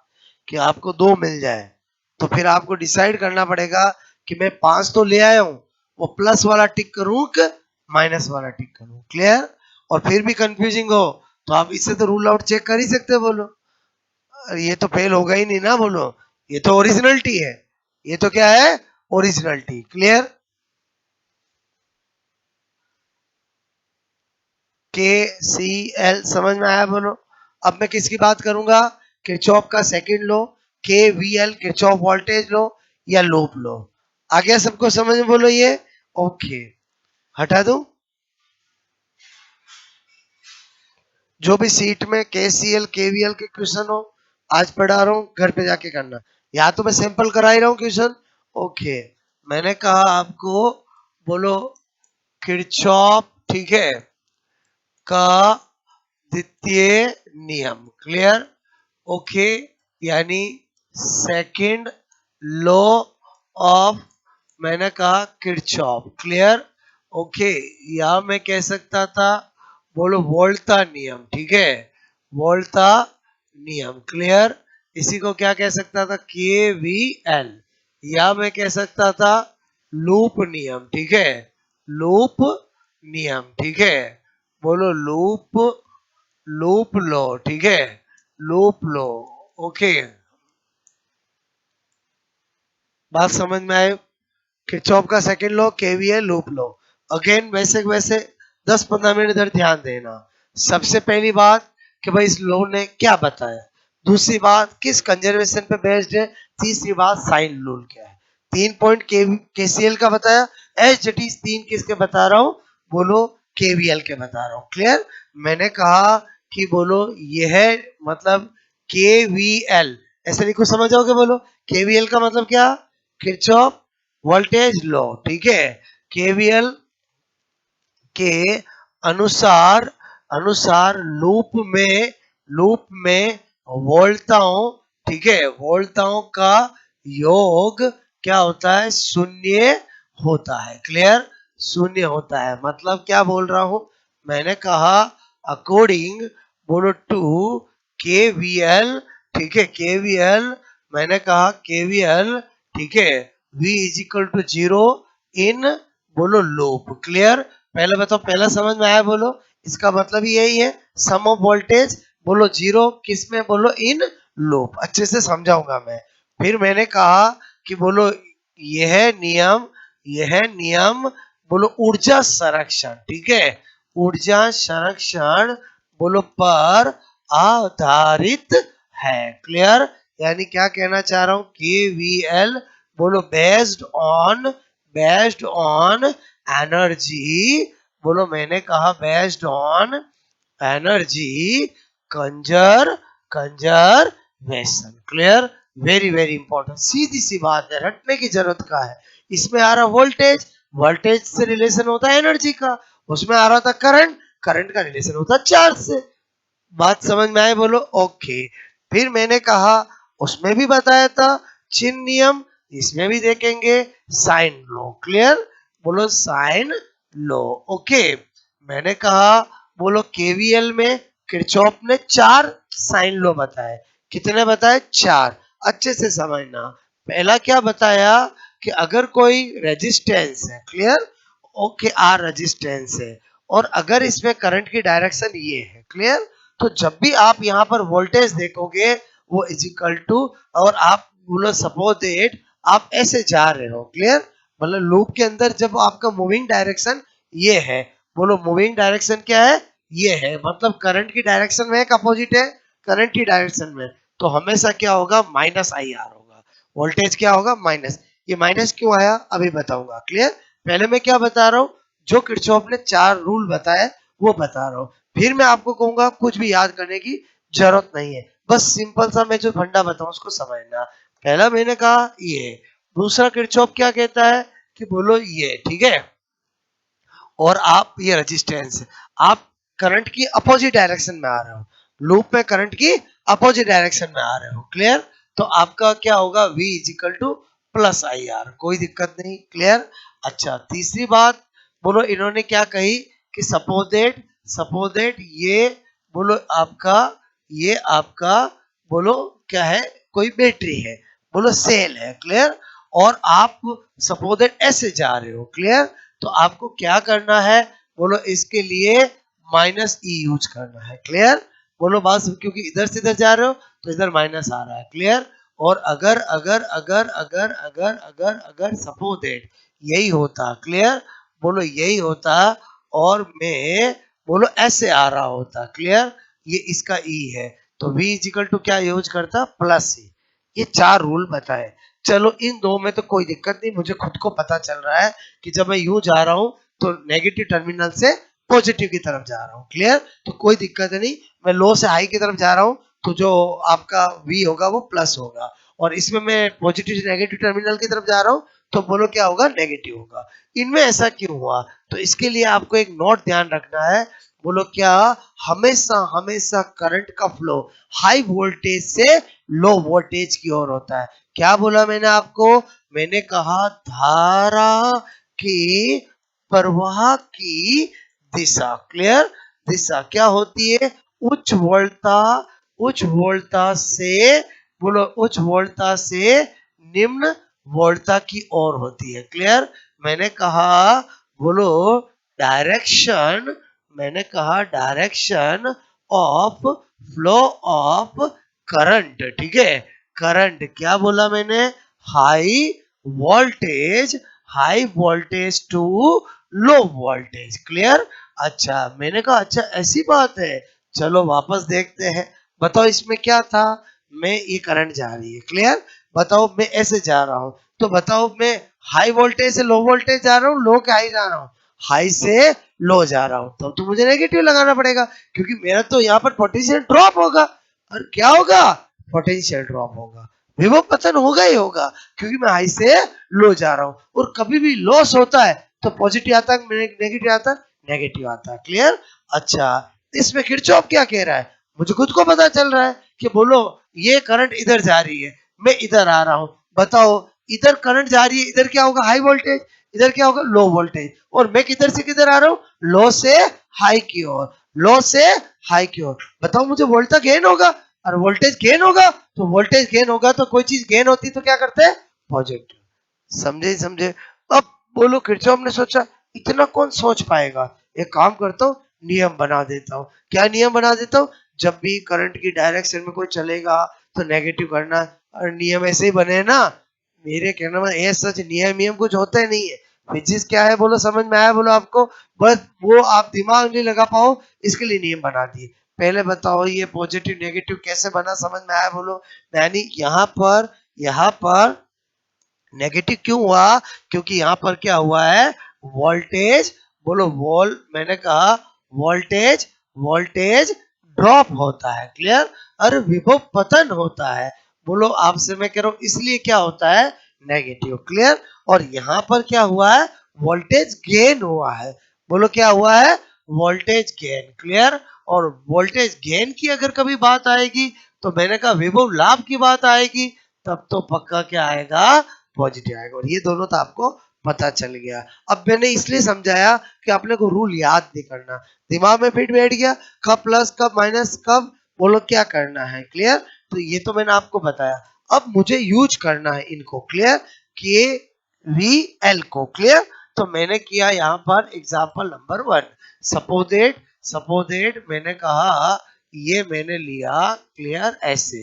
कि आपको 2 मिल जाए, तो फिर आपको डिसाइड करना पड़ेगा कि मैं 5 तो ले आया हूं, वो प्लस वाला टिक करूं कि माइनस वाला टिक करूं, क्लियर। और फिर भी कंफ्यूजिंग हो तो आप इससे तो रूल आउट चेक कर ही सकते हो बोलो। अरे ये तो फेल होगा ही नहीं ना बोलो, ये तो ओरिजिनलिटी है, ये तो क्या है, ओरिजिनलिटी, क्लियर। के सी एल समझ में आया बोलो। अब मैं किसकी बात करूंगा? किरचॉफ का सेकंड लो, के वी एल किरचॉफ वोल्टेज लो या लूप लो। आ गया सबको समझ में बोलो ये? ओके, हटा दूं? जो भी सीट में के सी एल के वी एल के क्वेश्चन हो, आज पढ़ा रहा हूं, घर पे जाके करना, या तो मैं सैंपल करा ही रहा हूं क्वेश्चन। ओके, मैंने कहा आपको बोलो किरचॉफ, ठीक है, का द्वितीय नियम, क्लियर। ओके, यानी सेकंड लॉ ऑफ, मैंने कहा किरचॉफ, क्लियर। ओके, या मैं कह सकता था बोलो वोल्टा नियम, ठीक है, वोल्टा नियम, क्लियर। इसी को क्या कह सकता था? के वी एल। या मैं कह सकता था लूप नियम, ठीक है, लूप नियम, ठीक है, बोलो लूप, लूप लो, ठीक है, लूप लो। ओके, बात समझ में आए? किरचॉफ का सेकंड लॉ केवीएल लूप लो। अगेन वैसे वैसे 10-15 मिनट इधर ध्यान देना। सबसे पहली बात कि भाई इस लॉ ने क्या बताया, दूसरी बात किस कंजर्वेशन पे बेस्ड है, तीसरी बात साइन रूल क्या है। 3 पॉइंट केसीएल का बताया, एच इट इज 3 किसके बता रहा हूं, बोलो केवीएल के बता रहा हूं, क्लियर। मैंने कहा कि बोलो यह है मतलब केवीएल, ऐसे लिखो समझ जाओगे बोलो। केवीएल का मतलब क्या? किरचॉफ वोल्टेज लॉ, ठीक है। केवीएल के अनुसार, अनुसार लूप में वोल्टताओं, ठीक है, वोल्टताओं का योग क्या होता है? शून्य होता है, क्लियर, शून्य होता है। मतलब क्या बोल रहा हूं, मैंने कहा अकॉर्डिंग बोलो टू केवीएल, ठीक है, केवीएल, मैंने कहा केवीएल, ठीक है, v इज इक्वल टू 0 इन बोलो लूप, क्लियर। पहले बताओ, पहला समझ में आया बोलो? इसका मतलब ही यही है, सम ऑफ वोल्टेज बोलो 0 किस में, बोलो इन लूप, अच्छे से समझाऊंगा मैं। फिर मैंने कहा कि बोलो यह नियम यह है नियम, बोलो ऊर्जा संरक्षण, ठीक है, ऊर्जा संरक्षण बोलो पर आधारित है। क्लियर? यानी क्या कहना चाह रहा हूं, KVL बोलो बेस्ड ऑन एनर्जी, बोलो मैंने कहा based on energy conservation. Clear? Very very important, सीधी सी बात है, रटने की जरूरत का है। इसमें आ रहा वोल्टेज, वोल्टेज से रिलेशन होता है एनर्जी का, उसमें आ रहा था करंट, करंट का रिलेशन होता है चार्ज से। बात समझ में आए? बोलो ओके। फिर मैंने कहा उसमें भी बताया था चिन्ह नियम, इसमें भी देखेंगे साइन लॉ। क्लियर? बोलो साइन लॉ। ओके, मैंने कहा बोलो केवीएल में किरचॉफ ने 4 साइन लॉ बताए। कितने बताए? 4। अच्छे से समझना। पहला क्या बताया कि अगर कोई रेजिस्टेंस है, क्लियर, ओके, आर रेजिस्टेंस है, और अगर इसमें करंट की डायरेक्शन ये है, क्लियर, तो जब भी आप यहाँ पर वोल्टेज देखोगे वो इज इक्वल टू, और आप बोलो सपोज दैट आप ऐसे जा रहे हो, क्लियर, मतलब लूप के अंदर जब आपका मूविंग डायरेक्शन ये है, बोलो मूविंग डायरेक्शन क्या है, ये है, मतलब करंट की डायरेक्शन में एक अपोजिट है करंट की डायरेक्शन में, तो हमेशा क्या होगा, माइनस आई आर होगा, वोल्टेज क्या होगा, माइनस। ये माइनस क्यों आया अभी बताऊंगा। क्लियर? पहले मैं क्या बता रहा हूँ, जो किरचॉफ ने 4 रूल बताए वो बता रहा हूँ, फिर मैं आपको कहूंगा कुछ भी याद करने की जरूरत नहीं है, बस सिंपल सा मैं जो फंडा बताऊं उसको समझना। पहला मैंने कहा ये, दूसरा किरचॉफ क्या कहता है कि बोलो ये, ठीक है, और आप ये रेजिस्टेंस, आप करंट की अपोजिट डायरेक्शन में आ रहे हो, लूप में करंट की अपोजिट डायरेक्शन में आ रहे हो, क्लियर, तो आपका क्या होगा, V is equal two plus I are, कोई दिक्कत नहीं। क्लियर? अच्छा, तीसरी बात बोलो इन्होंने क्या कही कि सपोज दैट ये बोलो आपका, ये आपका बोलो क्या है, कोई बैटरी है, बोलो सेल है, क्लियर, और आप सपोज दैट ऐसे जा रहे हो, क्लियर, तो आपको क्या करना है, बोलो इसके लिए माइनस ई यूज करना है। क्लियर? बोलो बस, क्योंकि इधर से इधर जा रहे हो तो इधर माइनस आ रहा है। क्लियर? और अगर अगर अगर अगर अगर अगर अगर सपोज दैट यही होता, क्लियर, बोलो यही होता, और मैं बोलो ऐसे आ रहा होता, क्लियर, ये इसका ई है, तो v इजिकल टू क्या यूज करता, प्लस ई। ये 4 रूल बताए। चलो इन दो में तो कोई दिक्कत नहीं, मुझे खुद को पता चल रहा है कि जब मैं यूं जा रहा हूं तो नेगेटिव टर्मिनल से पॉजिटिव की तरफ जा रहा हूं, क्लियर, तो कोई दिक्कत नहीं। मैं लो से हाई की तरफ जा रहा हूं तो जो आपका V होगा वो प्लस होगा, और इसमें मैं पॉजिटिव से नेगेटिव टर्मिनल की तरफ जा रहा हूं तो बोलो क्या होगा, नेगेटिव होगा। इनमें ऐसा क्यों हुआ, तो इसके लिए आपको एक नोट ध्यान रखना है, बोलो क्या, हमेशा हमेशा करंट का फ्लो हाई वोल्टेज से लो वोल्टेज की ओर होता है। क्या बोला मैंने आपको, मैंने कहा धारा की प्रवाह की दिशा, क्लियर, दिशा क्या होती है, उच्च वोल्टता से बोलो उच्च वोल्टता से निम्न वोल्टता की ओर होती है। क्लियर? मैंने कहा बोलो डायरेक्शन, मैंने कहा direction of flow of current, ठीक है, करंट क्या बोला मैंने, high voltage, high voltage to low voltage. Clear? अच्छा, मैंने कहा अच्छा ऐसी बात है, चलो वापस देखते हैं। बताओ इसमें क्या था, मैं ये करंट जा रही है, क्लियर, बताओ मैं ऐसे जा रहा हूं, तो बताओ मैं हाई वोल्टेज से लो वोल्टेज जा रहा हूँ, लो के हाई जा रहा हूँ, हाई से लो जा रहा हूं, तो मुझे नेगेटिव लगाना पड़ेगा, क्योंकि मेरा तो यहाँ पर पोटेंशियल ड्रॉप होगा, और क्या होगा, पोटेंशियल ड्रॉप होगा, विभव पतन होगा ही होगा, क्योंकि मैं हाई से लो जा रहा हूं, और कभी भी लॉस होता है तो पॉजिटिव आता है, नेगेटिव आता है, नेगेटिव आता है। क्लियर? अच्छा, इसमें किरचॉफ क्या कह रहा है, मुझे खुद को पता चल रहा है कि बोलो ये करंट इधर जा रही है, मैं इधर आ रहा हूं, बताओ इधर करंट जा रही है, इधर क्या होगा, हाई वोल्टेज, इधर क्या होगा, लो वोल्टेज, और मैं किधर से किधर आ रहा हूं, लो से हाई की ओर, लो से हाई की ओर, बताओ मुझे वोल्टेज गेन होगा, और वोल्टेज गेन होगा, तो वोल्टेज गेन होगा तो कोई चीज गेन होती तो क्या करते हैं, पॉजिटिव। समझे समझे? अब बोलो किरचॉफ ने सोचा इतना कौन सोच पाएगा, एक काम करता हूँ नियम बना देता हूँ। क्या नियम बना देता हूँ, जब भी करंट की डायरेक्शन में कोई चलेगा तो नेगेटिव करना, और नियम ऐसे ही बने ना, मेरे कहने में ये सच नियम कुछ होते नहीं है, फिजिक्स क्या है बोलो, समझ में आया बोलो आपको? बस वो आप दिमाग नहीं लगा पाओ इसके लिए नियम बना दिए। पहले बताओ ये पॉजिटिव नेगेटिव कैसे बना, समझ में आया बोलो? यानी यहाँ पर नेगेटिव क्यों हुआ? क्योंकि यहाँ पर क्या हुआ है, वोल्टेज, बोलो वोल, मैंने कहा वोल्टेज, वोल्टेज ड्रॉप होता है, क्लियर? और विभव पतन होता है, बोलो आपसे मैं कह रहा हूं इसलिए क्या होता है, नेगेटिव, क्लियर? और यहाँ पर क्या हुआ है, वोल्टेज गेन हुआ है, बोलो क्या हुआ है, वोल्टेज गेन, क्लियर? और वोल्टेज गेन की अगर कभी बात आएगी तो मैंने कहा विभव लाभ की बात आएगी, तब तो पक्का क्या आएगा, पॉजिटिव आएगा। और ये दोनों तो आपको पता चल गया। अब मैंने इसलिए समझाया कि आपने को रूल याद नहीं करना, दिमाग में फिट बैठ गया, कब प्लस कब माइनस कब बोलो क्या करना है, क्लियर? तो ये तो मैंने आपको बताया। अब मुझे यूज करना है इनको, क्लियर? के वी एल को, क्लियर? तो मैंने किया यहाँ पर एग्जाम्पल नंबर 1, सपोजेट मैंने कहा ये मैंने लिया, क्लियर? ऐसे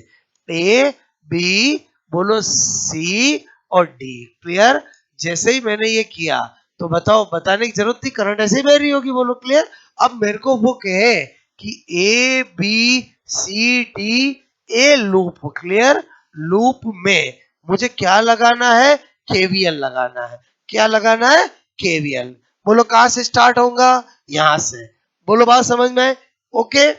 ए बी बोलो सी और डी, क्लियर? जैसे ही मैंने ये किया तो बताओ, बताने की जरूरत थी, करंट ऐसे ही बह रही होगी, बोलो क्लियर? अब मेरे को वो कहे कि A B C D A loop, clear? Loop में मुझे क्या लगाना है, केवीएल लगाना है। क्या लगाना है, केवीएल। बोलो कहां से स्टार्ट होगा, यहां से, बोलो बात समझ में? ओके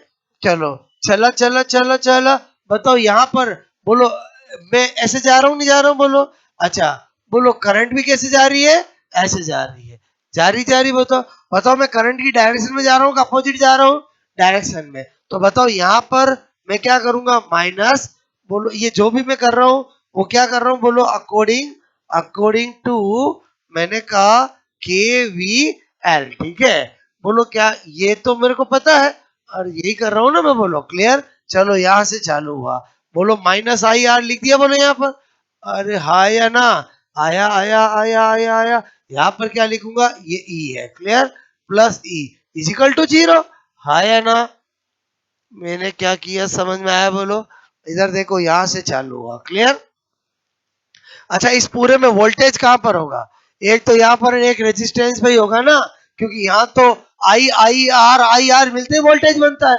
चलो, चला चला चला चला, बताओ यहाँ पर, बोलो मैं ऐसे जा रहा हूँ नहीं जा रहा हूँ, बोलो? अच्छा, बोलो करंट भी कैसे जा रही है, ऐसे जा रही है, जा रही बताओ, बताओ मैं करंट की डायरेक्शन में जा रहा हूँ कि अपोजिट जा रहा हूँ, डायरेक्शन में। तो बताओ यहाँ पर मैं क्या करूंगा, माइनस, बोलो ये जो भी मैं कर रहा हूँ वो क्या कर रहा हूँ, बोलो अकॉर्डिंग, अकॉर्डिंग टू, मैंने कहा के वी एल, ठीक है? बोलो क्या, ये तो मेरे को पता है और यही कर रहा हूँ ना मैं, बोलो क्लियर? चलो यहाँ से चालू हुआ, बोलो माइनस आई आर लिख दिया, बोलो यहाँ पर, अरे हाँ या ना, आया आया आया आया आया, यहाँ पर क्या लिखूंगा, ये ई है, clear? Plus E is equal to 0, हाँ या ना? मैंने क्या किया समझ में आया बोलो? इधर देखो यहाँ से चालू हुआ, क्लियर? अच्छा इस पूरे में वोल्टेज कहां पर होगा, एक तो यहाँ पर एक रेजिस्टेंस पे ही होगा ना, क्योंकि यहाँ तो आई आर मिलते वोल्टेज बनता है।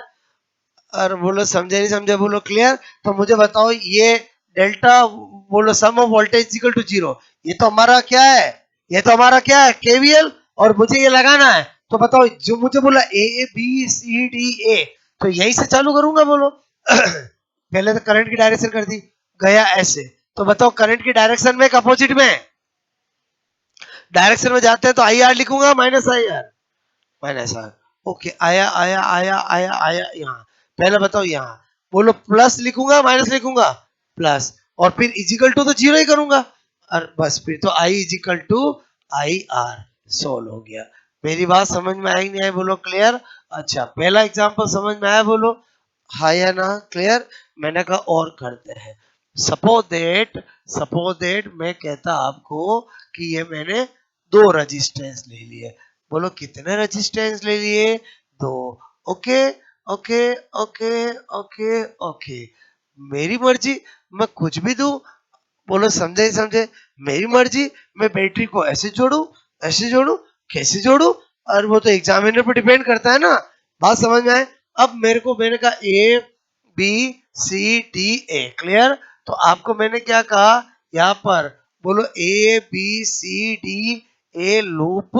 और बोलो समझे नहीं समझे, बोलो क्लियर? तो मुझे बताओ ये डेल्टा, बोलो sum of voltage equal to 0, ये तो हमारा क्या है, ये तो हमारा क्या है, केवीएल, और मुझे ये लगाना है। तो बताओ जो मुझे बोला ए बी सी डी ए, तो यही से चालू करूंगा, बोलो पहले तो करंट की डायरेक्शन कर दी, गया ऐसे, तो बताओ करंट की डायरेक्शन में अपोजिट में, डायरेक्शन में जाते हैं तो आई आर लिखूंगा, minus I R, minus R, okay आया आया आया आया आया, यहाँ पहले बताओ यहाँ, बोलो प्लस लिखूंगा माइनस लिखूंगा, प्लस, और फिर इजिकल टू तो 0 ही करूंगा, और बस फिर तो I is equal to I R, solve हो गया। मेरी बात समझ में आई नहीं आई, बोलो क्लियर? अच्छा पहला एग्जांपल समझ में आया, बोलो हाँ या ना, क्लियर? मैंने कहा और करते हैं, सपोज दैट मैं कहता आपको कि ये मैंने 2 रेजिस्टेंस ले लिए, बोलो कितने रेजिस्टेंस ले लिए, 2, okay okay okay okay okay, मेरी मर्जी, मैं कुछ भी दूं, बोलो समझे नहीं समझे, मेरी मर्जी, मैं बैटरी को ऐसे जोड़ू, कैसे जोड़ू, और वो तो एग्जामिनर पर डिपेंड करता है ना, बात समझ में आए? अब मेरे को, मैंने कहा A B C D A, clear? तो आपको मैंने क्या कहा यहाँ पर, बोलो A B C D A loop,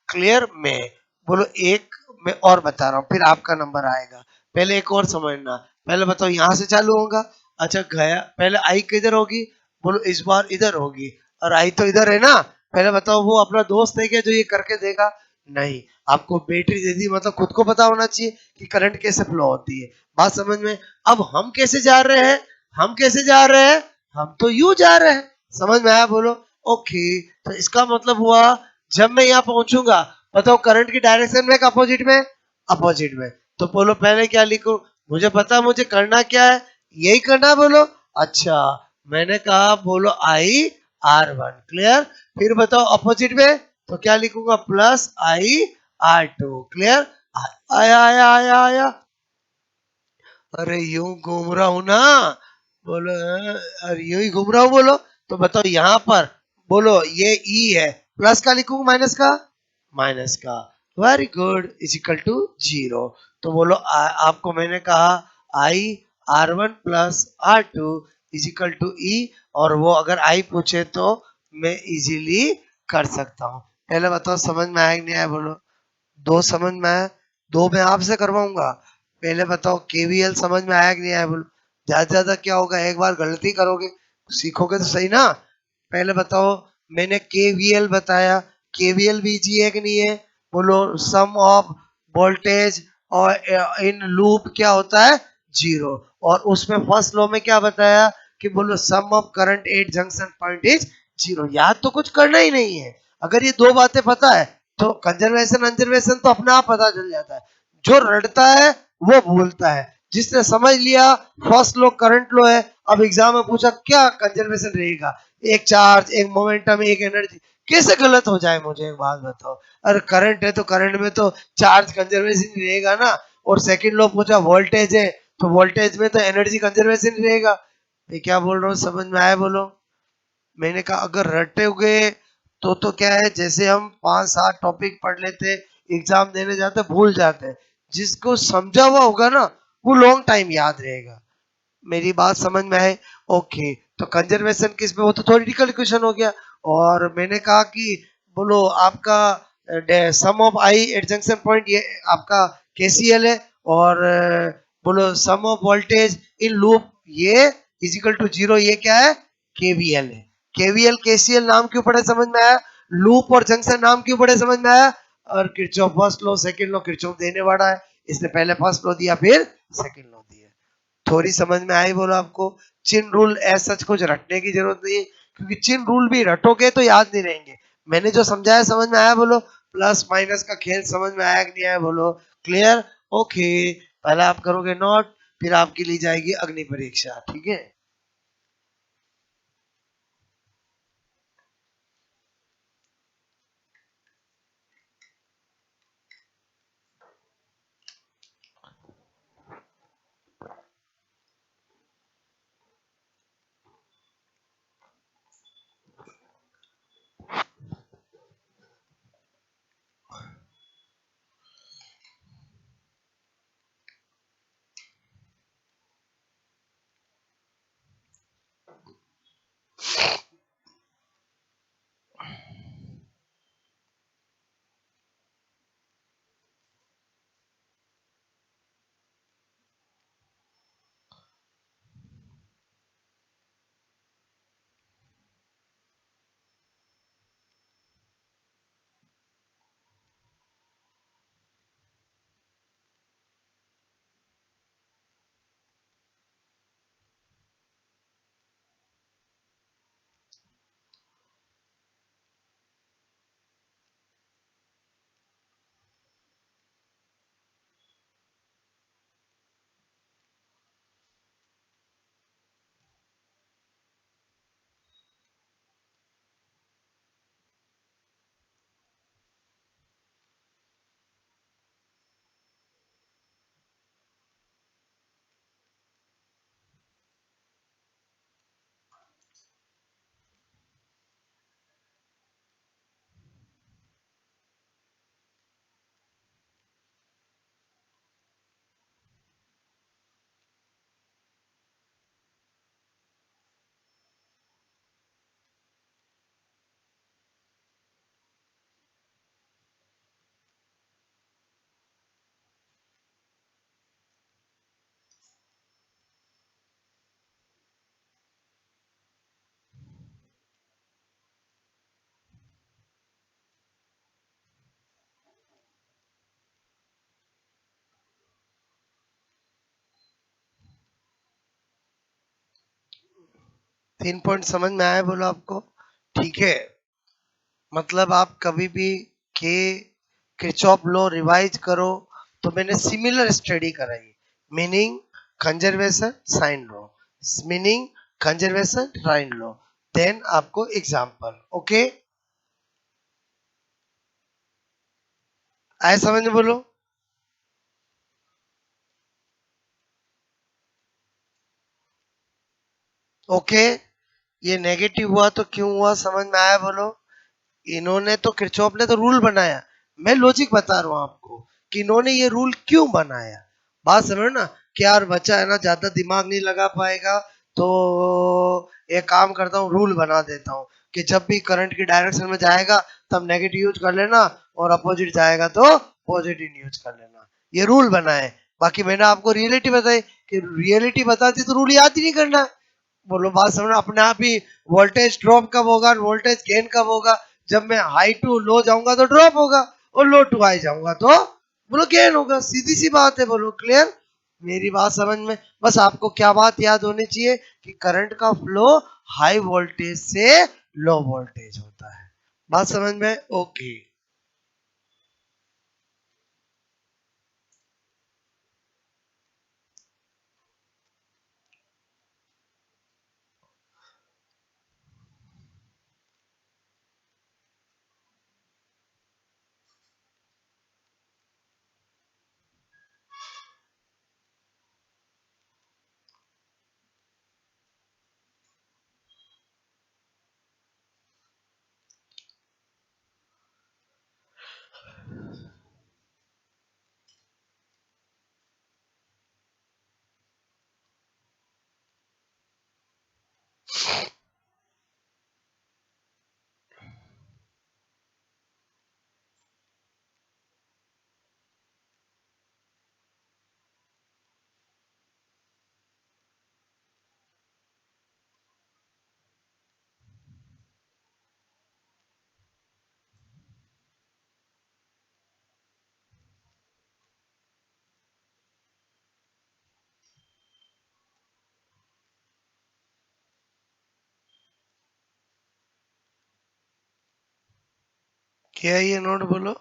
clear में, बोलो एक मैं और बता रहा हूँ फिर आपका नंबर आएगा, पहले एक और समझना, पहले बताओ यहाँ से चालू होगा, अच्छा गया, पहले आई किधर होगी, बोलो इस बार इधर होगी, और आई तो इधर है ना, पहले बताओ वो अपना दोस्त है क्या जो ये करके देगा, नहीं, आपको बैटरी दे दी मतलब खुद को पता होना चाहिए कि करंट कैसे फ्लो होती है, बात समझ में? अब हम कैसे जा रहे हैं, हम कैसे जा रहे हैं, हम तो यू जा रहे हैं, समझ में आया बोलो? ओके, तो इसका मतलब हुआ जब मैं यहाँ पहुंचूंगा, बताओ करंट की डायरेक्शन में अपोजिट में, अपोजिट में, तो बोलो पहले क्या लिखूं, मुझे पता मुझे करना क्या है, यही करना, बोलो अच्छा, मैंने कहा बोलो आई आर वन, क्लियर? फिर बताओ अपोजिट में, तो क्या लिखूंगा, plus I R two, clear? आया आया आया आया, अरे यूं घूम रहा हूं ना, बोलो अरे यूं ही घूम रहा हूं, बोलो? तो बताओ यहाँ पर, बोलो ये ई है, प्लस का लिखूं माइनस का, माइनस का, very good, is equal to 0। तो बोलो आपको मैंने कहा I R one plus R two is equal to E, और वो अगर आई पूछे तो मैं इजीली कर सकता हूँ। पहले बताओ समझ में आया कि नहीं आया, बोलो। दो समझ में आया, दो मैं आपसे करवाऊंगा। पहले बताओ केवीएल समझ में आया कि नहीं आया, बोलो। ज्यादा से ज्यादा क्या होगा, एक बार गलती करोगे, सीखोगे तो सही ना। पहले बताओ, मैंने केवीएल बताया, केवीएल बीजी है कि नहीं है, बोलो। सम ऑफ वोल्टेज और इन लूप क्या होता है, जीरो। और उसमें फर्स्ट लॉ में क्या बताया कि बोलो sum of current at junction point is zero. याद तो कुछ करना ही नहीं है, अगर ये दो बातें पता है तो कंजर्वेशन अंजर्वेशन तो अपने आप पता चल जाता है। जो रटता है वो भूलता है, जिसने समझ लिया फर्स्ट लो करंट लो है, अब एग्जाम में पूछा क्या कंजर्वेशन रहेगा, एक चार्ज एक मोमेंटम एक एनर्जी, कैसे गलत हो जाए, मुझे एक बात बताओ। अरे करंट है तो करंट में तो चार्ज कंजर्वेशन रहेगा ना, और सेकंड लो पूछा वोल्टेज है तो वोल्टेज में तो एनर्जी कंजर्वेशन रहेगा। मैं क्या बोल रहा हूँ, समझ में आया, बोलो। मैंने कहा अगर रटे हुए तो क्या है, जैसे हम 5-7 टॉपिक पढ़ लेते, एग्जाम देने जाते भूल जाते, जिसको समझा हुआ होगा ना वो लॉन्ग टाइम याद रहेगा। मेरी बात समझ में आए, ओके। तो कंजर्वेशन किस में, वो तो थ्योरेटिकल क्वेश्चन हो गया। और मैंने कहा कि बोलो आपका sum of I at junction point ये आपका केसीएल है, और बोलो sum of voltage in loop ये इजिकल टू जीरो, ये क्या है, केवीएल है। केवीएल केसीएल नाम क्यों पड़े समझ में आया, लूप और जंक्शन नाम क्यों पड़े समझ में आया। और Kirchhoff first law second law Kirchhoff देने वाला है, इसने पहले फर्स्ट लॉ दिया फिर सेकंड लॉ दिया। थोड़ी समझ में आई, बोलो। आपको चिन रूल ऐसा सच कुछ रटने की जरूरत नहीं है, क्योंकि चिन रूल भी रटोगे तो याद नहीं रहेंगे। मैंने जो समझाया समझ में आया, बोलो। प्लस माइनस का खेल समझ में आया कि नहीं आया, बोलो। Clear, okay. पहले आप करोगे नोट, फिर आपकी ली जाएगी अग्नि परीक्षा, ठीक है। 3 पॉइंट समझ में आया, बोलो आपको, ठीक है। मतलब आप कभी भी के किरचॉफ लॉ रिवाइज करो तो मैंने सिमिलर स्टडी कराई, meaning conservation sign law, meaning conservation sign law, then आपको एग्जांपल, ओके। आए समझ में, बोलो। ओके, ये नेगेटिव हुआ तो क्यों हुआ समझ में आया, बोलो। इन्होंने तो किरचॉफ ने तो रूल बनाया, मैं लॉजिक बता रहा हूं आपको कि इन्होंने ये रूल क्यों बनाया। बात समझ ना कि यार बच्चा है ना ज्यादा दिमाग नहीं लगा पाएगा, तो एक काम करता हूँ रूल बना देता हूँ कि जब भी करंट की डायरेक्शन में जाएगा तब नेगेटिव यूज कर लेना, और अपोजिट जाएगा तो पॉजिटिव यूज कर लेना। ये रूल बनाए। बाकी मैंने आपको रियलिटी बताई कि रियलिटी बताती तो रूल याद ही नहीं करना। बोलो बात समझ, अपने आप ही वोल्टेज ड्रॉप कब होगा, वोल्टेज गेन कब होगा। जब मैं हाई टू लो जाऊंगा तो ड्रॉप होगा, और लो टू हाई जाऊंगा तो बोलो गेन होगा। सीधी सी बात है। बोलो क्लियर, मेरी बात समझ में। बस आपको क्या बात याद होनी चाहिए कि करंट का फ्लो हाई वोल्टेज से लो वोल्टेज होता है। बात समझ में? ओके। क्या है ये नोट बोलो।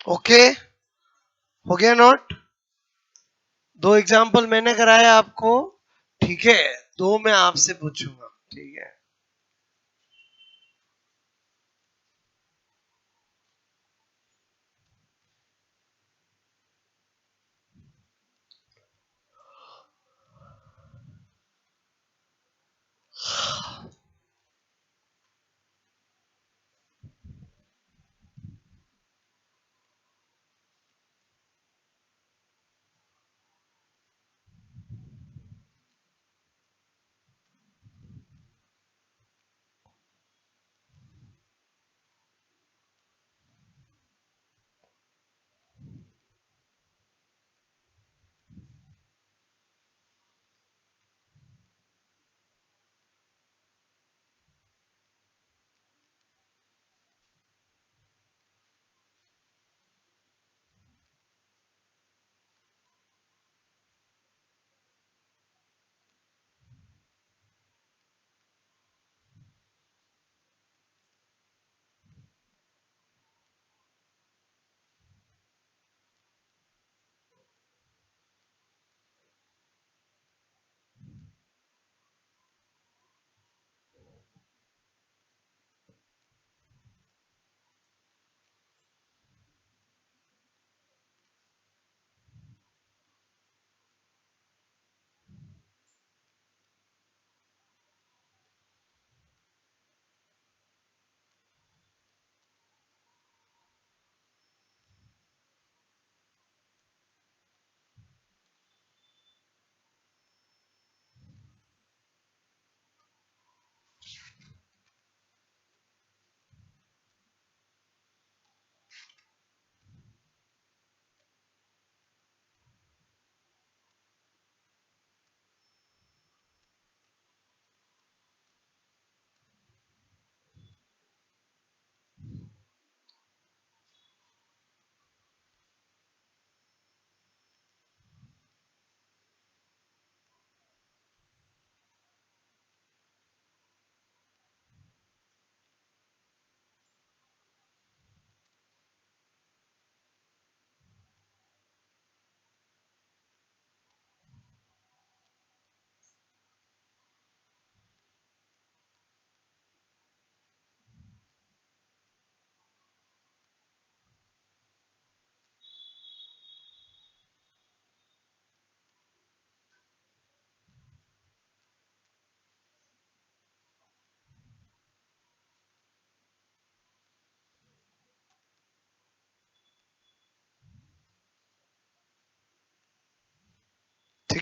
ओके, हो गया नोट। दो एग्जाम्पल मैंने कराया आपको, ठीक है। दो मैं आपसे पूछूंगा, ठीक है।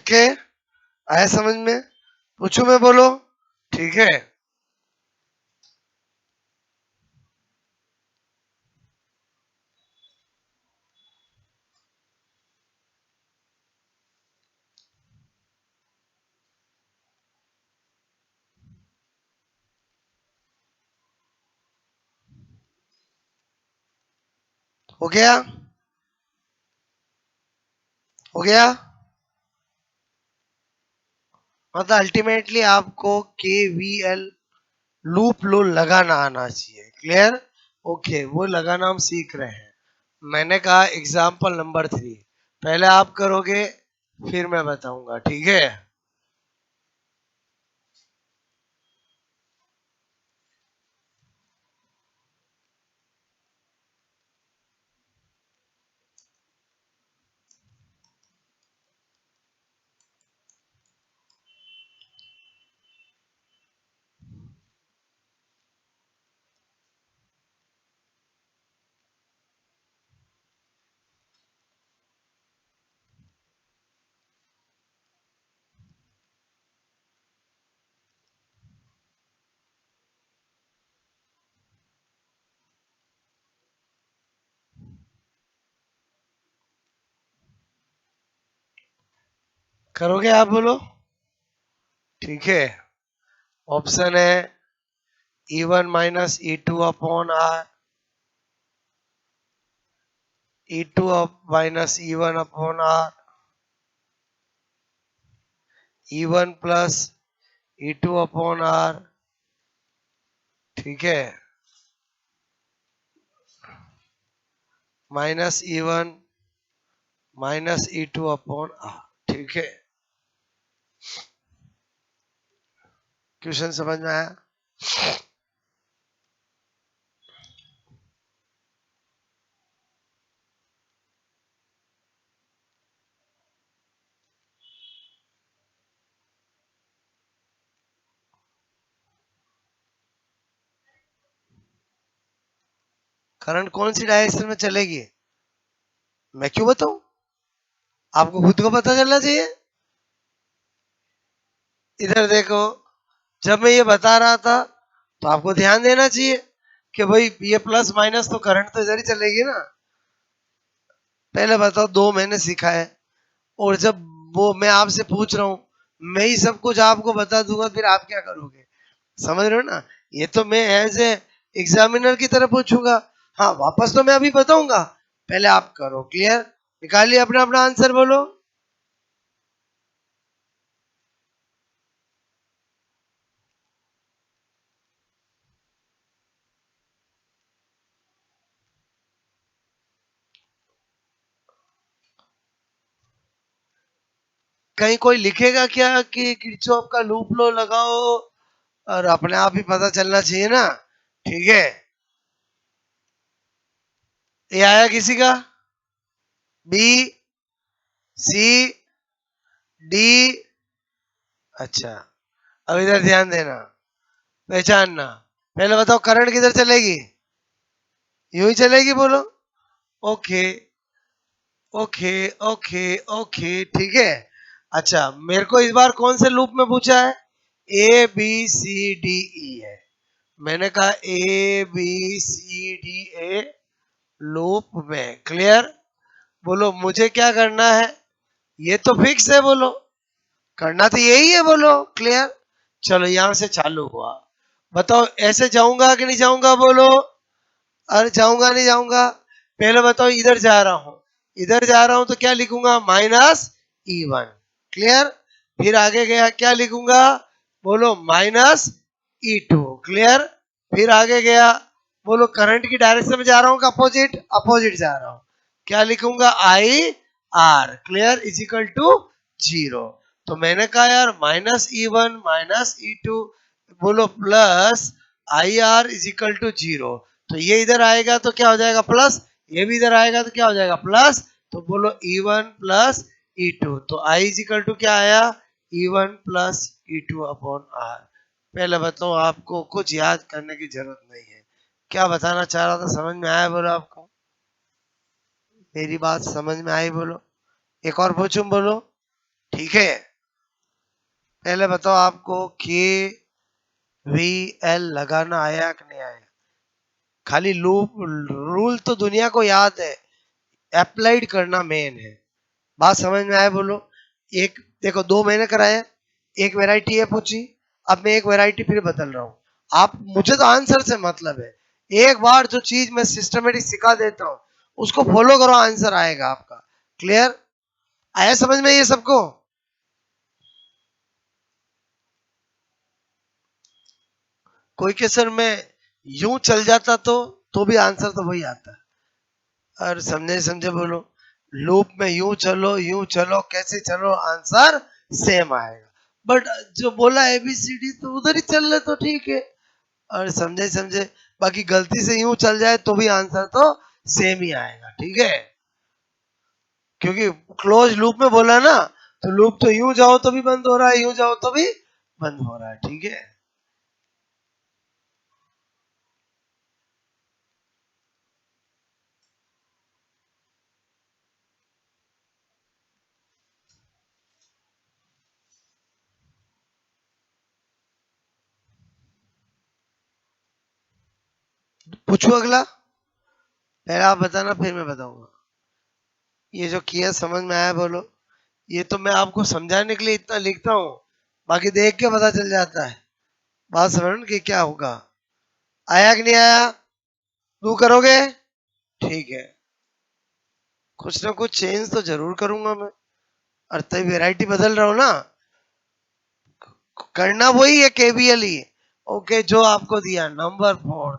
ओके, आया समझ में? पूछू मैं, बोलो। ठीक है, हो गया, हो गया। मतलब अल्टीमेटली आपको KVL लूप लो लगाना आना चाहिए। क्लियर? ओके, वो लगाना हम सीख रहे हैं। मैंने कहा एग्जाम्पल नंबर 3, पहले आप करोगे फिर मैं बताऊंगा, ठीक है? करोगे आप, बोलो। ठीक है, ऑप्शन है E1 minus E2 upon R, E2 minus E1 upon R, E1 plus E2 upon R, ठीक है, minus E1 minus E2 upon R, ठीक है। क्वेश्चन समझ में आया? करंट कौन सी डायरेक्शन में चलेगी मैं क्यों बताऊं? आपको खुद को पता चलना चाहिए। इधर देखो, जब मैं ये बता रहा था तो आपको ध्यान देना चाहिए कि भाई ये प्लस माइनस तो करंट तो इधर ही चलेगी ना। पहले बताओ, 2 महीने सीखा है, और जब वो मैं आपसे पूछ रहा हूं, मैं ही सब कुछ आपको बता दूंगा, फिर आप क्या करोगे? समझ रहे हो ना? ये तो मैं एज ए एग्जामिनर की तरह पूछूंगा। हाँ, वापस तो मैं अभी बताऊंगा, पहले आप करो। क्लियर? निकालिए अपना अपना आंसर, बोलो। कहीं कोई लिखेगा क्या कि किरचॉफ का लूप लो लगाओ? और अपने आप ही पता चलना चाहिए ना। ठीक है, ये आया किसी का? B, C, D? अच्छा, अब इधर ध्यान देना, पहचानना। पहले बताओ, करंट किधर चलेगी? यूं ही चलेगी, बोलो। ओके, ओके, ओके, ओके, ठीक है। अच्छा, मेरे को इस बार कौन से लूप में पूछा है? ABCDE है। मैंने कहा ABCDE लूप में। क्लियर? बोलो, मुझे क्या करना है? ये तो फिक्स है, बोलो। करना तो यही है, बोलो। क्लियर? चलो, यहां से चालू हुआ। बताओ, ऐसे जाऊंगा कि नहीं जाऊंगा, बोलो। अरे जाऊंगा नहीं जाऊंगा? पहले बताओ, इधर जा रहा हूं, इधर जा रहा हूं तो क्या लिखूंगा? -E1। क्लियर? फिर आगे गया, क्या लिखूंगा? बोलो, -E2। क्लियर? फिर आगे गया, बोलो, करंट की डायरेक्शन में जा रहा हूं कि अपोजिट? अपोजिट जा रहा हूं। क्या लिखूंगा? IR। Clear? Is equal to 0। तो मैंने कहा यार, -E1 -E2, बोलो, plus IR is equal to 0। तो ये इधर आएगा तो क्या हो जाएगा? प्लस। ये भी इधर आएगा तो क्या हो जाएगा? प्लस। तो बोलो, E1 प्लस E2। तो I इज इक्वल टू क्या आया? E1 plus E2 upon R। पहले बताओ, आपको कुछ याद करने की जरूरत नहीं है। क्या बताना चाह रहा था, समझ में आया, बोलो आपको? मेरी बात समझ में आई, बोलो। एक और पूछूं, बोलो। ठीक है, पहले बताओ आपको के वी एल लगाना आया कि नहीं आया? खाली लूप रूल तो दुनिया को याद है, अप्लाइड करना मेन है। बात समझ में आए बोलो? एक देखो 2 महीने कराया, एक वैरायटी है पूछी, अब मैं एक वैरायटी फिर बदल रहा हूँ। आप मुझे तो आंसर से मतलब है, एक बार जो चीज मैं सिस्टमेटिक सिखा देता हूँ उसको फॉलो करो, आंसर आएगा आपका। क्लियर? आया समझ में ये सबको? कोई के सर मैं यूं चल जाता तो भी आंसर तो वही आता है। और समझे समझे बोलो? लूप में यूं चलो कैसे चलो आंसर सेम आएगा। बट जो बोला एबीसीडी तो उधर ही चल रहे तो ठीक है। और समझे समझे, बाकी गलती से यूं चल जाए तो भी आंसर तो सेम ही आएगा। ठीक है, क्योंकि क्लोज लूप में बोला ना, तो लूप तो यूं जाओ तो भी बंद हो रहा है, यूं जाओ तो भी बंद हो रहा है। ठीक है, पूछो अगला। पहले आप बताना फिर मैं बताऊंगा। ये जो किया समझ में आया बोलो? ये तो मैं आपको समझाने के लिए इतना लिखता हूँ, बाकी देख के पता चल जाता है। बात समझ कि क्या होगा? आया कि नहीं आया? तू करोगे? ठीक है, कुछ ना कुछ चेंज तो जरूर करूंगा मैं। और तभी वेराइटी बदल रहा हूँ ना, करना वही है केबीएल ही। ओके, जो आपको दिया नंबर 4।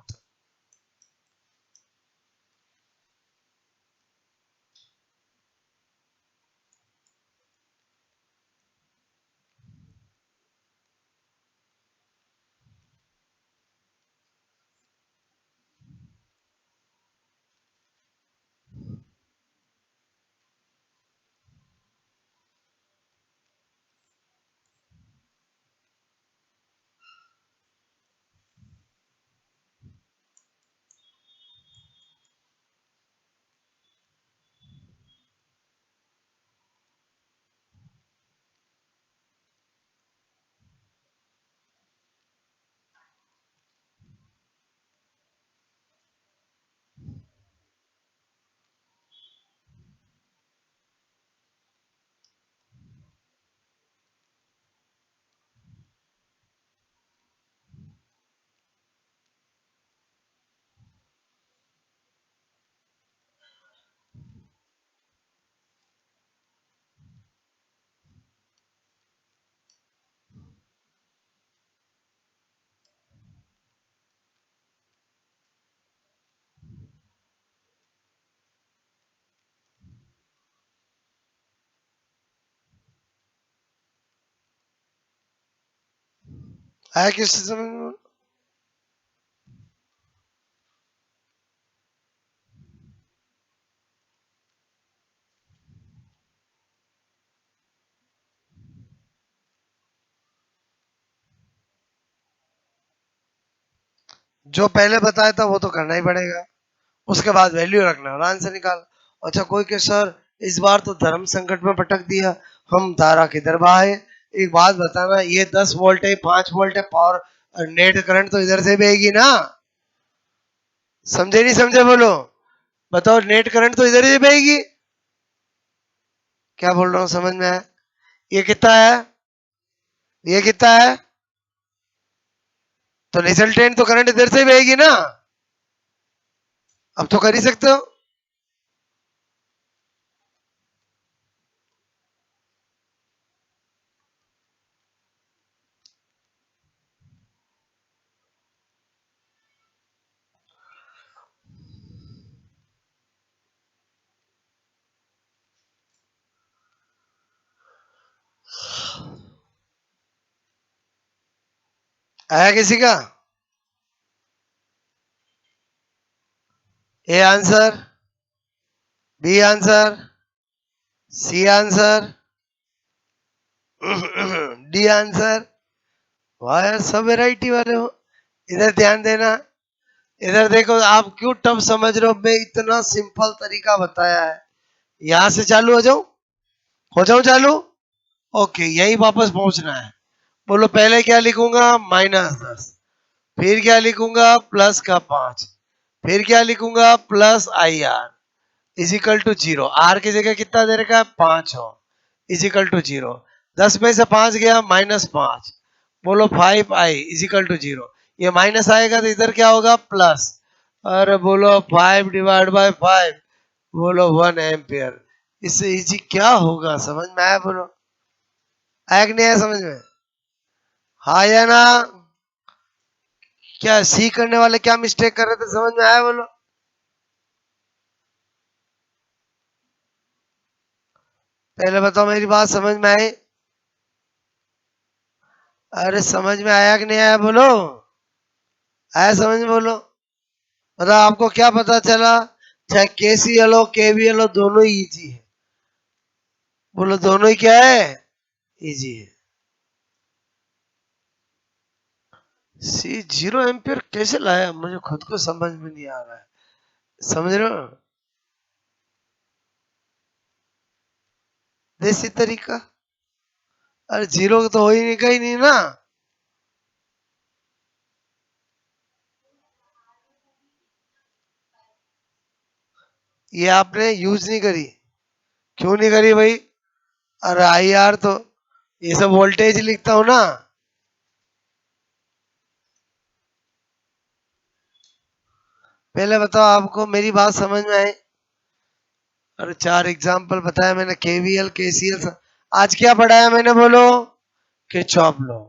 आया किस समझ में? जो पहले बताया था वो तो करना ही पड़ेगा, उसके बाद वैल्यू रखना और आंसर निकाल। अच्छा, कोई के सर इस बार तो धर्म संकट में पटक दिया, हम धारा किधर बहाए? एक बात बताना, ये 10 वोल्ट है, 5 वोल्ट है पावर, नेट करंट तो इधर से बहेगी ना? समझे नहीं समझे बोलो? बताओ, नेट करंट तो इधर ही बहेगी। क्या बोल रहा हूँ समझ में आया? ये कितना है? ये कितना है? तो रिजल्टेंट तो करंट इधर से ही बहेगी ना? अब तो कर ही सकते हो। आया किसी का? A answer, B answer, C answer, D answer. वाह यार, सब वैरायटी वाले हो। इधर ध्यान देना, इधर देखो। आप क्यों टफ समझ रहे हो? मैं इतना सिंपल तरीका बताया है। यहां से चालू हो जाऊं? हो जाऊं चालू? ओके, यही वापस पहुंचना है। बोलो पहले क्या लिखूंगा, -10, फिर क्या लिखूंगा, प्लस का 5, फिर क्या लिखूंगा, plus IR is equal to 0। R की जगह कितना दे रखा है, 5 हो, इजिकल टू 0। 10 में से 5 गया, -5। बोलो 5I इजिकल टू 0। ये माइनस आएगा तो इधर क्या होगा, प्लस। अरे बोलो 5/5, बोलो 1 एम्पियर। इससे इजी क्या होगा, समझ में आया? बोलो आया कि नहीं आया समझ में? हाँ या ना? क्या सी करने वाले क्या मिस्टेक कर रहे थे, समझ में आया? बोलो पहले बताओ, मेरी बात समझ में आई? अरे समझ में आया कि नहीं आया? बोलो आया समझ में? बोलो मतलब आपको क्या पता चला, चाहे KCL हो KVL हो, दोनों ही इजी है। बोलो दोनों ही क्या है, इजी है। सी 0 एम्पियर कैसे लाया, मुझे खुद को समझ में नहीं आ रहा है। समझ रहे हो? देसी तरीका। अरे जीरो तो हो ही नहीं, कहीं नहीं ना। ये आपने यूज नहीं करी। क्यों नहीं करी भाई? अरे IR तो ये सब वोल्टेज लिखता हूं ना। पहले बताओ, आपको मेरी बात समझ में आई? अरे 4 एग्जाम्पल बताया मैंने, KVL KCL। आज क्या पढ़ाया मैंने, बोलो किरचॉफ लॉ।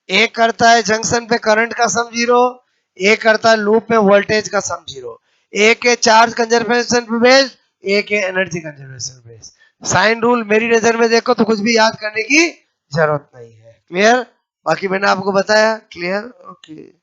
एक करता है जंक्शन पे करंट का सम 0, एक करता है लूप में वोल्टेज का सम 0। एक है चार्ज कंजर्वेशन पे बेस्ड, एक है energy conservation based. Sign rule मेरी नजर में देखो तो कुछ भी याद करने की जरूरत नहीं है। क्लियर? बाकी मैंने आपको बताया। क्लियर? ओके।